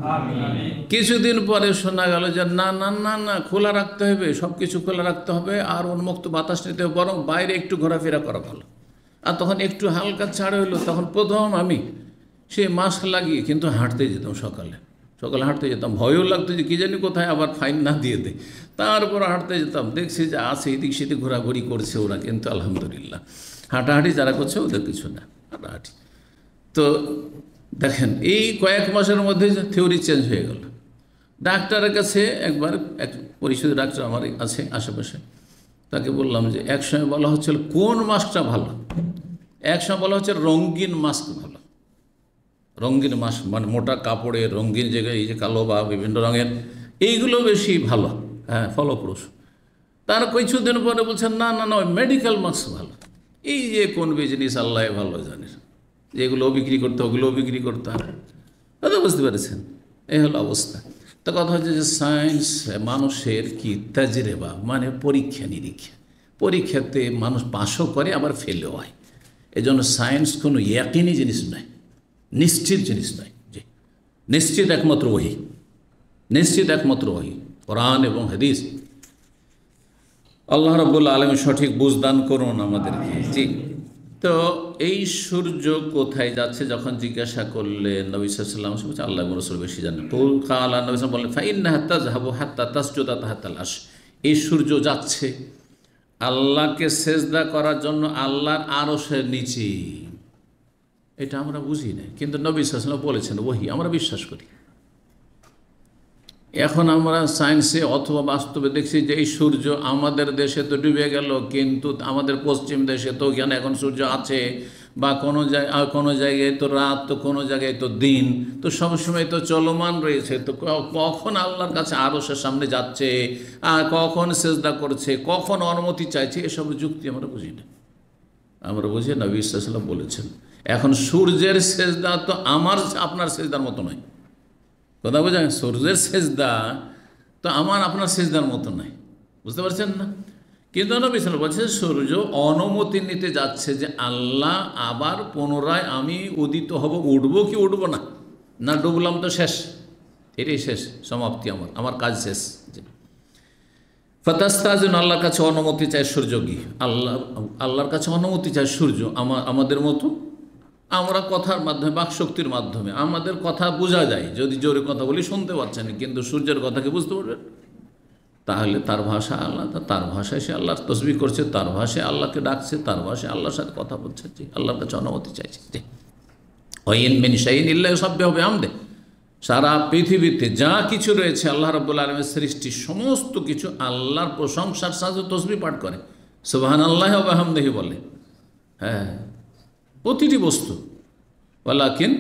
Speaker 4: কিছুদিন পরে শোনা গেল যে না না না না, খোলা রাখতে হবে, সব কিছু খোলা রাখতে হবে, আর উন্মুক্ত বাতাস নিতে হবে, বরং বাইরে একটু ঘোরাফেরা করা ভালো। আর তখন একটু হালকা ছাড় হইলো, তখন প্রথম আমি সে মাস্ক লাগিয়ে কিন্তু হাঁটতে যেতাম, সকালে হাঁটতে যেতাম। ভয়ও লাগতো যে কী জানি কোথায় আবার ফাইন না দিয়ে দেয়। তারপর হাঁটতে যেতাম, দেখছি যে আছে এদিক সেদিক ঘোরাঘুরি করছে ওরা, কিন্তু আলহামদুলিল্লাহ হাঁটাহাঁটি যারা করছে ওদের কিছু না, হাঁটাহাঁটি। তো দেখেন, এই কয়েক মাসের মধ্যে থিওরি চেঞ্জ হয়ে গেল। ডাক্তারের কাছে একবার, এক পরিচিত ডাক্তার আমার আছে আশেপাশে, তাকে বললাম যে একসময় বলা হচ্ছিল কোন মাস্কটা ভালো, একসময় বলা হচ্ছে রঙিন মাস্ক ভালো। রঙিন মাস্ক মানে মোটা কাপড়ের রঙিন জায়গায়, এই যে কালো বা বিভিন্ন রঙের, এইগুলো বেশি ভালো, ফলপ্রসূ। তার কিছুদিন পরে বলছেন না না না, ওই মেডিকেল মাস্ক ভালো। এই যে কোন বিজনেস আল্লাহ ভালো জানে, যেগুলো বিক্রি করতে ওগুলোও বিক্রি করতে হবে। কথা বুঝতে পেরেছেন? এই হলো অবস্থা। তো কথা হচ্ছে যে সায়েন্স মানুষের কি তাজরিবা, মানে পরীক্ষা নিরীক্ষা। পরীক্ষাতে মানুষ পাসও করে আবার ফেলও হয়। এই জন্য সায়েন্স কোনো ইয়াকিনি জিনিস নয়, নিশ্চিত জিনিস নয়। জি, নিশ্চিত একমাত্র ওহী, নিশ্চিত একমাত্র ওহী, কোরআন এবং হাদিস। আল্লাহ রাব্বুল আলামিন সঠিক বুঝদান করুন আমাদেরকে। জি। তো এই সূর্য কোথায় যাচ্ছে যখন জিজ্ঞাসা করলেন নবী সাল্লাল্লাহু আলাইহি ওয়াসাল্লাম, আল্লাহ রাসূল বেশি জানেন। তো কালা নবী সাল্লাল্লাহু বললেন ফাইন্নাহা তাযহাবু হাত্তা তাসজুদা তাহতাল আরশ। এই সূর্য যাচ্ছে আল্লাহকে সেজদা করার জন্য আল্লাহর আরশের নিচে। এটা আমরা বুঝি না, কিন্তু নবী সাল্লাল্লাহু আলাইহি ওয়াসাল্লাম বলেছেন, ওহী আমরা বিশ্বাস করি। এখন আমরা সায়েন্সে অথবা বাস্তবে দেখছি যে এই সূর্য আমাদের দেশে তো ডুবে গেল, কিন্তু আমাদের পশ্চিম দেশে তো ওখানে এখন সূর্য আছে, বা কোনো জায়গায় তো রাত, তো কোনো জায়গায় তো দিন, তো সবসময় তো চলমান রয়েছে। তো কখন আল্লাহর কাছে আরশের সামনে যাচ্ছে, আর কখন সেজদা করছে, কখন অনুমতি চাইছে, এসব যুক্তি আমরা বুঝি না। আমরা বুঝি নবী সাল্লাল্লাহু আলাইহি ওয়াসাল্লাম বলেছেন। এখন সূর্যের সেজদা তো আমার আপনার সেজদার মতো নয়। কথা বোঝা? সূর্যের সেজদা তো আমার আপনার সেজদার মতো নয়, বুঝতে পারছেন না? কিন্তু নবী সাল্লাল্লাহু আলাইহি ওয়াসাল্লাম বলছে সূর্য অনুমতি নিতে যাচ্ছে যে আল্লাহ আবার পুনরায় আমি উদিত হব, উঠবো কি উঠবো না, না ডুবলাম তো শেষ, এটাই শেষ, সমাপ্তি, আমার কাজ শেষ। ফাতাস্তাযিন, আল্লাহর কাছে অনুমতি চায় সূর্য কি? আল্লাহর কাছে অনুমতি চায় সূর্য আমাদের মতো। আমরা কথার মাধ্যমে, বাকশক্তির মাধ্যমে আমাদের কথা বোঝা যায়, যদি জোরে কথা বলি শুনতে পাচ্ছেন, কিন্তু সূর্যের কথা কি বুঝতে পারবেন? তাহলে তার ভাষা আলাদা, তার ভাষায় সে আল্লাহর তসবিহ করছে, তার ভাষায় আল্লাহকে ডাকছে, তার ভাষায় আল্লাহর সাথে কথা বলছে, আল্লাহর কাছে অনুমতি চাইছে। ওয়াইন মিন শাইইন ইল্লা ইউসাব্বিহু বিহামদিহি, সারা পৃথিবীতে যা কিছু রয়েছে আল্লাহ রাব্বুল আলামিনের সৃষ্টি, সমস্ত কিছু আল্লাহর প্রশংসার সাথে তসবিহ পাঠ করে, সুবহানাল্লাহি ওয়া বিহামদিহি বলে। প্রতিটি বস্তু। ওয়ালাকিন,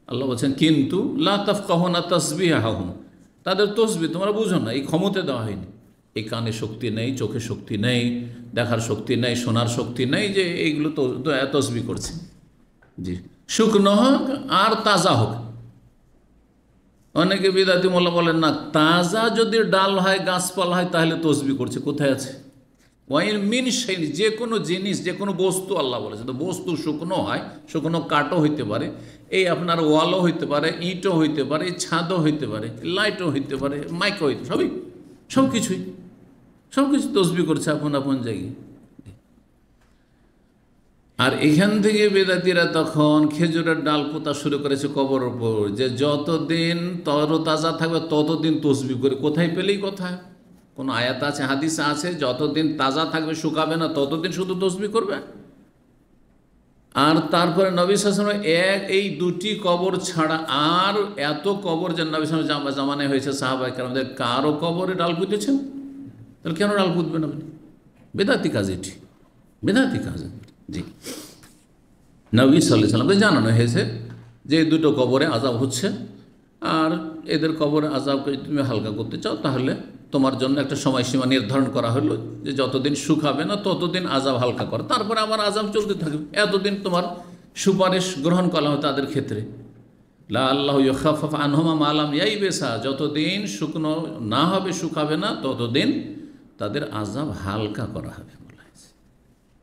Speaker 4: আল্লাহ বলছেন কিন্তু লা তাফকাহুনা তাসবিহাহুম, তাদের তসবিহ তোমরা বুঝো না, এই ক্ষমতা দেওয়া হয়নি। এই কানে শক্তি নেই, চোখে শক্তি নেই, দেখার শক্তি নেই, শোনার শক্তি নেই যে এইগুলো তো তসবিহ করছে। জি, শুকনো হোক আর তাজা হোক। অনেকে বিদাতি মোল্লা বলেন না, তাজা যদি ডাল হয়, গাছপালা হয়, তাহলে তসবিহ করছে। কোথায় আছে? ওয়াইন মিন শাইইন, যে কোনো জিনিস, যে কোনো বস্তু আল্লাহ বলেছে। তো বস্তু শুকনো হয়, শুকনো কাঠও হইতে পারে, এই আপনার ওয়ালও হইতে পারে, ইটও হইতে পারে, ছাদও হইতে পারে, লাইটও হইতে পারে, মাইকও হইতে, সব কিছু তসবিহ করছে আপন আপন জায়গায়। আর এখান থেকে বেদাতিরা তখন খেজুরের ডাল পোতা শুরু করেছে কবরের উপর, যে যতদিন তরতাজা থাকবে ততদিন তসবিহ করে। কোথায় পেলেই কথা? কোনো আয়াত আছে, হাদিস আছে, যতদিন তাজা থাকবে, শুকাবে না, ততদিন শুধু তসবিহ করবে? আর তারপরে নবী সাল্লাল্লাহু আলাইহি ওয়াসাল্লাম এই দুটি কবর ছাড়া আর এত কবর যে নবী সাল্লাল্লাহু আলাইহি ওয়াসাল্লাম জামানায় হয়েছে, সাহাবায়ে কেরামদের কারো কবরে ডাল পুঁতেছেন? তাহলে কেন ডাল পুঁতবেন আপনি? বেদাতি কাজ এটি, বেদাতি কাজ। জি, নবী সাল্লাল্লাহু আলাইহি ওয়াসাল্লামকে জানানো হয়েছে যে দুটো কবরে আযাব হচ্ছে, আর এদের কবরে আযাবকে যদি তুমি হালকা করতে চাও তাহলে তোমার জন্য একটা সময়সীমা নির্ধারণ করা হলো যে যতদিন শুকাবে না ততদিন আযাব হালকা করো, তারপরে আবার আযাব চলতে থাকবে, এতদিন তোমার সুপারিশ গ্রহণ করা হয় তাদের ক্ষেত্রে। লাআল্লাহু ইউখাফফিফু আনহুম মা লাম ইয়াইবিসা, যতদিন শুকনো না হবে, শুকাবে না, ততদিন তাদের আযাব হালকা করা হবে বলা হয়েছে,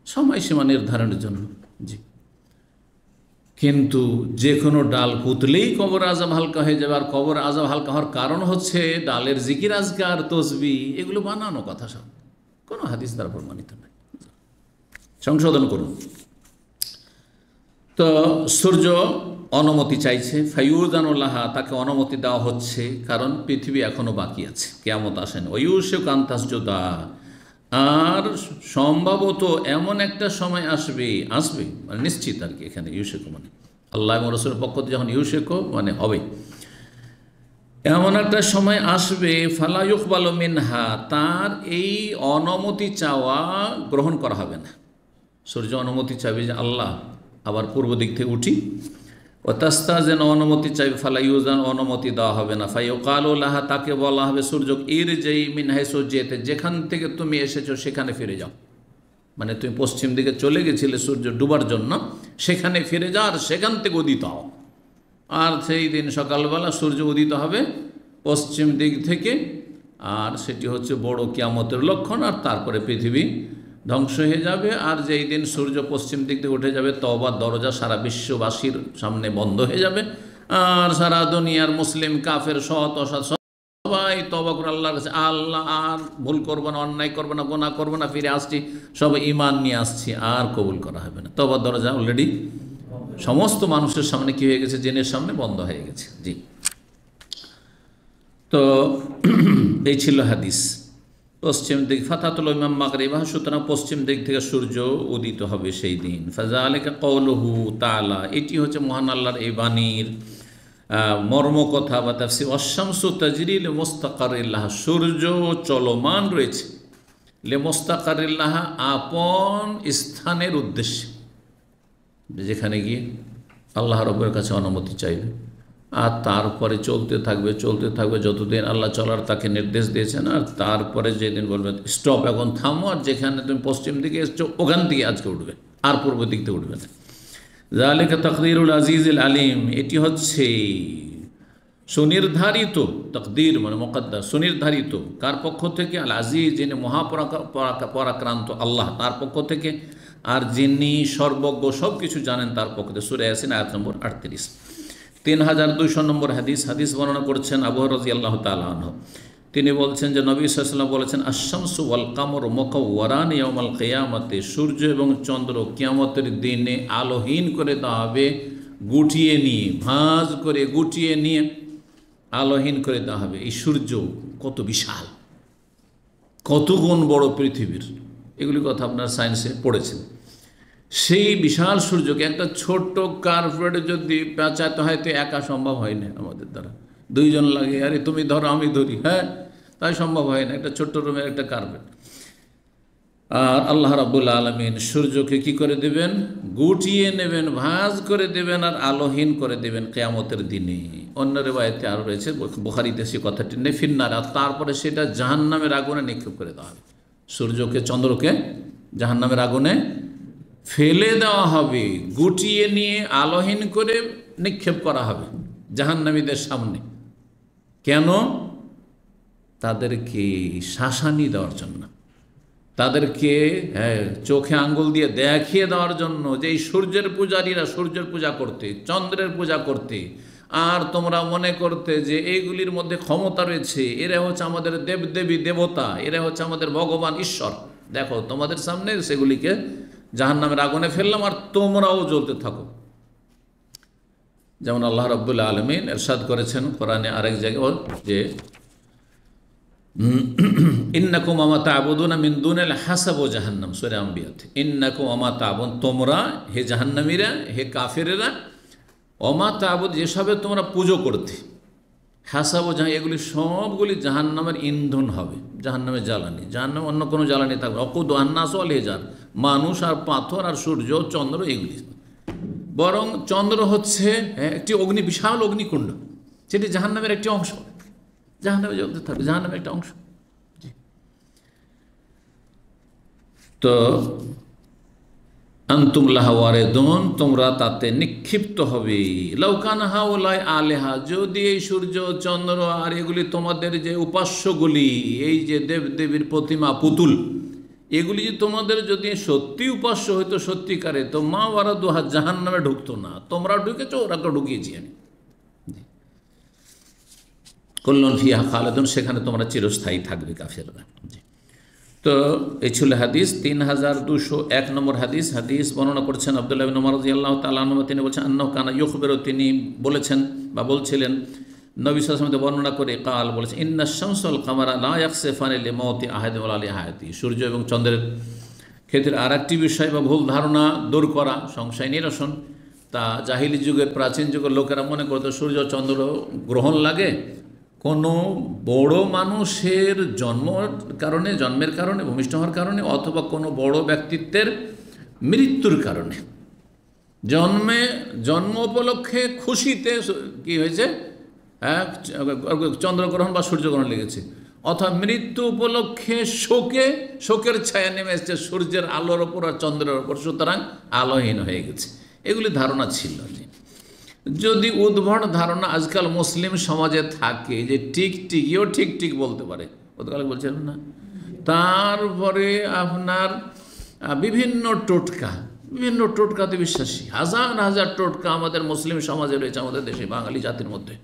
Speaker 4: সময়সীমা নির্ধারণের জন্য। জি, কিন্তু যে কোনো ডাল পুতলেই কবর আযাব হালকা হয়ে যাবে। আর কবর আযাব হালকা হওয়ার কারণ হচ্ছে ডালের জিকির, আজকার, তসবিহ, এগুলো বানানো কথা, সব কোনো হাদিস দ্বারা প্রমাণিত নয়। সংশোধন করুন। তো সূর্য অনুমতি চাইছে, ফায়ুযানুল্লাহা, তাকে অনুমতি দেওয়া হচ্ছে, কারণ পৃথিবী এখনও বাকি আছে, কিয়ামত আসেন। ওয়ুশিকু আন তাসজুদা, আর সম্ভবত এমন একটা সময় আসবে মানে নিশ্চিত আর কি, এখানে ইউশিকু মানে আল্লাহ এবং রাসূলের পক্ষ থেকে যখন ইউশিকু মানে হবে, এমন একটা সময় আসবে, ফালা ইউকবালু মিনহা, তার এই অনুমতি চাওয়া গ্রহণ করা হবে না। সূর্য অনুমতি চাইবে যে আল্লাহ আবার পূর্ব দিক থেকে উঠি, ও তাস্তাযিন, অনুমতি চাইবে, ফালা ইউযান, অনুমতি দেওয়া হবে না। ফায়ুকালু লাহা, তাকে বলা হবে সূর্য, ইরজি মিন হাইসু জিতা, যেখান থেকে তুমি এসেছো সেখানে ফিরে যাও। মানে তুমি পশ্চিম দিকে চলে গেছিলে সূর্য ডুবার জন্য, সেখানে ফিরে যাও আর সেখান থেকে উদিত হও। আর সেই দিন সকালবেলা সূর্য উদিত হবে পশ্চিম দিক থেকে, আর সেটি হচ্ছে বড় কিয়ামতের লক্ষণ। আর তারপরে পৃথিবী ধ্বংস হয়ে যাবে। আর যেই দিন সূর্য পশ্চিম দিক থেকে উঠে যাবে, তওবার দরজা সারা বিশ্ববাসীর সামনে বন্ধ হয়ে যাবে, আর সারা দুনিয়ার মুসলিম, কাফের, সৎ অসৎ সবাই তওবা করে আল্লাহর কাছে, আল্লাহ আর ভুল করবো না, অন্যায় করবো না, গুনাহ করবো না, ফিরে আসছি, সব ঈমান নিয়ে আসছি, আর কবুল করা হবে না। তওবার দরজা অলরেডি সমস্ত মানুষের সামনে কি হয়ে গেছে, জিনের সামনে বন্ধ হয়ে গেছে। জি, তো এই ছিল হাদিস। পশ্চিম দিক ফাতাতুল ইমাম মাগরিবা, সুতরাং পশ্চিম দিক থেকে সূর্য উদিত হবে সেই দিন। ফাযালিকা কওলুহু তাআলা, এটি হচ্ছে মহান আল্লাহর এই বাণীর মর্মকথা বা তাফসীর। ওয়াশ-শামসু তাজরি লিমুস্তাকারিল লাহা, সূর্য চলমান রয়েছে, লিমুস্তাকারিল লাহা, আপন স্থানের উদ্দেশ্যে, যেখানে গিয়ে আল্লাহ রাব্বুল কাছে অনুমতি চাইবে, আর তারপরে চলতে থাকবে যতদিন আল্লাহ চলার তাকে নির্দেশ দিয়েছেন। আর তারপরে যেদিন বলবে স্টপ, এখন থামো, আর যেখানে তুমি পশ্চিম দিকে এসছো ওখান থেকে আজকে উঠবে, আর পূর্ব দিক থেকে উঠবে না। যালিকা তাকদীরুল আজিজুল আলিম, এটি হচ্ছে সুনির্ধারিত, তাকদীর মানে মুকদ্দার, সুনির্ধারিত কার পক্ষ থেকে? আল আজিজ, যিনি মহাপরাক্রান্ত আল্লাহ, তার পক্ষ থেকে, আর যিনি সর্বজ্ঞ, সব কিছু জানেন, তার পক্ষ থেকে। সূরা ইয়াসিন আয়াত নম্বর 38। 3200 নম্বর হাদিস বর্ণনা করছেন আবু হুরায়রা রাদিয়াল্লাহু তাআলা আনহু। তিনি বলছেন যে নবী সাল্লাল্লাহু আলাইহি ওয়াসাল্লাম বলেছেন, আশ-শামসু ওয়াল কামরু মুকাওয়ারান ইয়াউমাল কিয়ামাতি, সূর্য এবং চন্দ্র কিয়ামতের দিনে আলোহীন করে দেওয়া হবে, গুটিয়ে নিয়ে, ভাঁজ করে গুটিয়ে নিয়ে আলোহীন করে দেওয়া হবে। এই সূর্য কত বিশাল, কত গুণ বড় পৃথিবীর, এগুলি কথা আপনার সায়েন্সে পড়েছেন। সেই বিশাল সূর্যকে একটা ছোট্ট কার্পেট যদি পেঁচাতে হয় তো একা সম্ভব হয় না আমাদের দ্বারা, দুইজন লাগে, আরে তুমি ধরো আমি ধরি, হ্যাঁ, তাই সম্ভব হয় না, একটা ছোট্ট রুমের একটা কার্পেট। আর আল্লাহ রাব্বুল আলামিন সূর্যকে কি করে দেবেন? গুটিয়ে নেবেন, ভাঁজ করে দেবেন, আর আলোহীন করে দেবেন কিয়ামতের দিনে। অন্য রিওয়ায়াতে আরও রয়েছে, বুখারীতে সে কথাটি নেই, ফিন্নার, আর তারপরে সেটা জাহান্নামের আগুনে নিক্ষেপ করে দেওয়া হবে। সূর্যকে, চন্দ্রকে জাহান্নামের আগুনে ফেলে দেওয়া হবে, গুটিয়ে নিয়ে আলোহীন করে নিক্ষেপ করা হবে জাহান্নামীদের সামনে। কেন? তাদেরকে শাসানি দেওয়ার জন্য, তাদেরকে চোখে আঙ্গুল দিয়ে দেখিয়ে দেওয়ার জন্য যে এই সূর্যের পূজারীরা সূর্যের পূজা করতে, চন্দ্রের পূজা করতে, আর তোমরা মনে করতে যে এইগুলির মধ্যে ক্ষমতা রয়েছে, এরা হচ্ছে আমাদের দেবদেবী দেবতা, এরা হচ্ছে আমাদের ভগবান ঈশ্বর। দেখো তোমাদের সামনে সেগুলিকে জাহান্নামের আগুনে ফেললাম, আর তোমরাও জ্বলতে থাকো। যেমন আল্লাহ রাব্বুল আলামিন ইরশাদ করেছেন কোরআনে আরেক জায়গায় যে ইন্নাকুম আমা তা'বুদুনা মিন দুনিল হাসাবু জাহান্নাম, সূরা আম্বিয়াতে। ইন্নাকুম আমা তা'বুন, তোমরা হে জাহান্নামীরা, হে কাফেরেরা, অমা তা'বুদ, যেসবে তোমরা পুজো করতে, হাসাবু জাহান, এগুলি সবগুলি জাহান্নামের ইন্ধন হবে, জাহান্নামের জ্বালানি। জাহান্নামে অন্য কোনো জ্বালানি থাকবে, অকুদু আন্নাস ওয়াল হিজার, মানুষ আর পাথর আর সূর্য চন্দ্র এগুলি। বরং চন্দ্র হচ্ছে একটি অগ্নি, বিশাল অগ্নিকুণ্ড, সেটি জাহান্নামের একটি অংশ, জাহান্নামে জ্বলতে থাকবে, জাহান্নামের একটা অংশ। তো আনতুম লাহা ওয়ারিদুন, তোমরা তাতে নিক্ষিপ্ত হবে। লাউ কানা হাউলাই আলেহা, যদি এই সূর্য চন্দ্র আর এগুলি তোমাদের যে উপাস্যগুলি, এই যে দেবদেবীর প্রতিমা পুতুল, এগুলি যে তোমাদের যদি সত্যি উপাস্য হইতো সত্যিকারে, তো মা ওয়ারাদুহা, জাহান্নামে ঢুকতো না। তোমরা ঢুকেছো, ওরা তো ঢুকিয়েছি আমি। কুল্লুন ফিহা খালিদুন, সেখানে তোমরা চিরস্থায়ী থাকবে কাফেররা। তো এই ছিল হাদিস 3201 নম্বর হাদিস। হাদিস বর্ণনা করছেন আব্দুল্লাহ ইবনে উমর রাদিয়াল্লাহু তাআলা আনহু, তিনি বলছেন আন্নাহু কানা ইখবিরু, তিনি বলেছেন বা বলছিলেন নবী সাল্লাল্লাহু আলাইহি ওয়াসাল্লাম বর্ণনা করে, কাল বলেছেন ইন্নাশ শামসা ওয়াল কামারা লা ইয়াখসিফানি লিমাউতি আহাদিন ওয়ালা লিহায়াতি। সূর্য এবং চন্দ্রের ক্ষেত্রে আর একটি বিষয় বা ভুল ধারণা দূর করা, সংশয় নিরসন। তা জাহিলি যুগের, প্রাচীন যুগের লোকেরা মনে করতো সূর্য চন্দ্র গ্রহণ লাগে কোনো বড় মানুষের জন্মের কারণে, ভূমিষ্ঠ হওয়ার কারণে, অথবা কোনো বড় ব্যক্তিত্বের মৃত্যুর কারণে। জন্ম উপলক্ষে খুশিতে কি হয়েছে, চন্দ্রগ্রহণ বা সূর্যগ্রহণ লেগেছে, অথবা মৃত্যু উপলক্ষে শোকের ছায়া নেমে এসেছে সূর্যের আলোর ওপর আর চন্দ্রের ওপর, সুতরাং আলোহীন হয়ে গেছে। এগুলি ধারণা ছিল। যদি উদ্ভট ধারণা আজকাল মুসলিম সমাজে থাকে যে টিকটিকিও ঠিক বলতে পারে, গতকাল বলছিলাম না, তারপরে আপনার বিভিন্ন টোটকাতে বিশ্বাসী, হাজার টোটকা আমাদের মুসলিম সমাজে রয়েছে, আমাদের দেশে বাঙালি জাতির মধ্যে,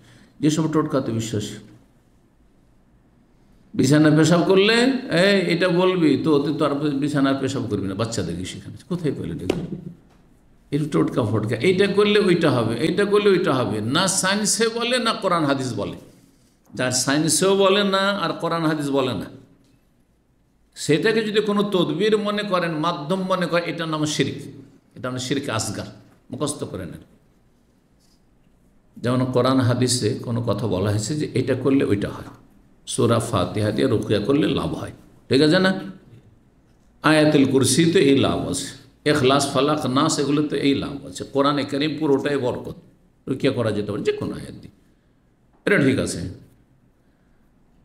Speaker 4: যেসব টোটকাতে বিশ্বাসী। বিছানায় পেশাব করলে এটা বলবি তো আর বিছানায় পেশাব করবি না, বাচ্চাদেরকে শেখানো, কোথায় পেলে দেখবি একটু টোটকা ফটকা, এইটা করলে ওইটা হবে, এইটা করলে ওইটা হবে না। সায়েন্সে বলে না কোরআন হাদিস বলে। যার সায়েন্সেও বলে না আর কোরআন হাদিস বলে না, সেটাকে যদি কোনো তদবির মনে করেন, মাধ্যম মনে করেন, এটার নাম শিরক, এটা নাম শিরক আসগার, মুখস্থ করে নেন। যেমন কোরআন হাদিসে কোনো কথা বলা হয়েছে যে এটা করলে ওইটা হয়, সূরা ফাতিহা দিয়ে রুকিয়া করলে লাভ হয়, ঠিক আছে না? আয়াতুল কুরসিতে এই লাভ আছে, ইখলাস ফালাক নাস এগুলোতে এই লাভ আছে, কোরআনে কারীম পুরোটাই বরকত, রুকিয়া করা যেতে পারে যে কোনো আয়াত দিয়ে, এটা ঠিক আছে।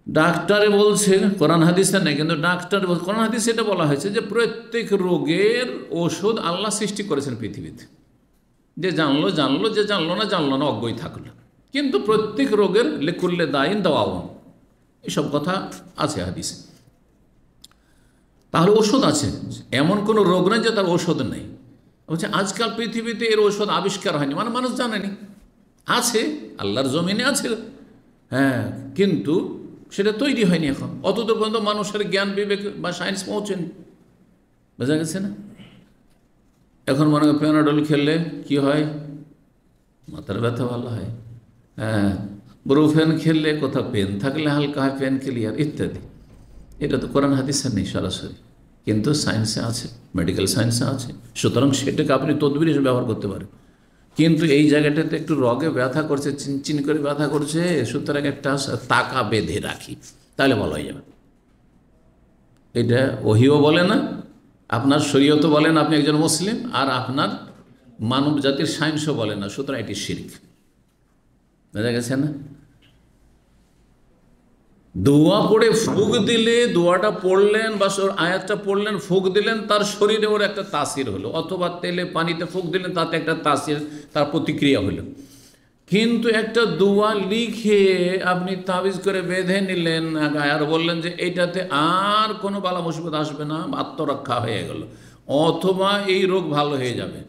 Speaker 4: ডাক্তারে বলছে, কোরআন হাদিসে নেই, কিন্তু ডাক্তার কোরআন হাদিসে এটা বলা হয়েছে যে প্রত্যেক রোগের ওষুধ আল্লাহ সৃষ্টি করেছেন পৃথিবীতে। যে জানলো, যে জানলো না অজ্ঞই থাকলো, কিন্তু প্রত্যেক রোগের লিকুল্লে দাইন দাওয়াউন, এসব কথা আছে হাদিসে। তাহলে ওষুধ আছে, এমন কোনো রোগ নেই যে তার ওষুধ নেই। বলছে আজকাল পৃথিবীতে এর ওষুধ আবিষ্কার হয়নি, মানে মানুষ জানেনি, আছে আল্লাহর জমিনে আছে, হ্যাঁ, কিন্তু সেটা তৈরি হয়নি এখন, অতদূর পর্যন্ত মানুষের জ্ঞান বিবেক বা সায়েন্স পৌঁছেনি, বোঝা গেছে না? এখন মনে হয় প্যানাডল খেললে কি হয়, মাথার ব্যথা ভালো হয়, হ্যাঁ, ব্রুফেন খেললে কোথাও পেন থাকলে হালকা হয়, পেন ক্লিয়ার ইত্যাদি। এটা তো কোরআন হাদিসে নেই সরাসরি, কিন্তু সায়েন্সে আছে, মেডিকেল সায়েন্সে আছে, সুতরাং সেটাকে আপনি তদবির হিসেবে ব্যবহার করতে পারেন। কিন্তু এই জায়গাটাতে একটু রগে ব্যথা করছে, চিনচিন করে ব্যথা করছে, সুতরাং একটা তাকা বেঁধে রাখি, তাহলে ভালো হয়ে যাবে। এটা ওহিও বলে না, আপনার শরীয়তও বলেন আপনি একজন মুসলিম, আর আপনার মানব জাতির সায়েন্সও বলে না, সুতরাং এটি শিরক, বোঝা গেছে না? দোয়া পড়ে ফুঁক দিলে, দোয়াটা পড়লেন বা আয়াতটা পড়লেন, ফুঁক দিলেন, তার শরীরে ওর একটা তাসির হলো, অথবা তেলে পানিতে ফুঁক দিলেন, তাতে একটা তাসির, তার প্রতিক্রিয়া হলো। কিন্তু একটা দোয়া লিখে আপনি তাবিজ করে বেঁধে নিলেন আর বললেন যে এইটাতে আর কোনো বালা মুসিবত আসবে না, আত্মরক্ষা হয়ে গেল, অথবা এই রোগ ভালো হয়ে যাবে,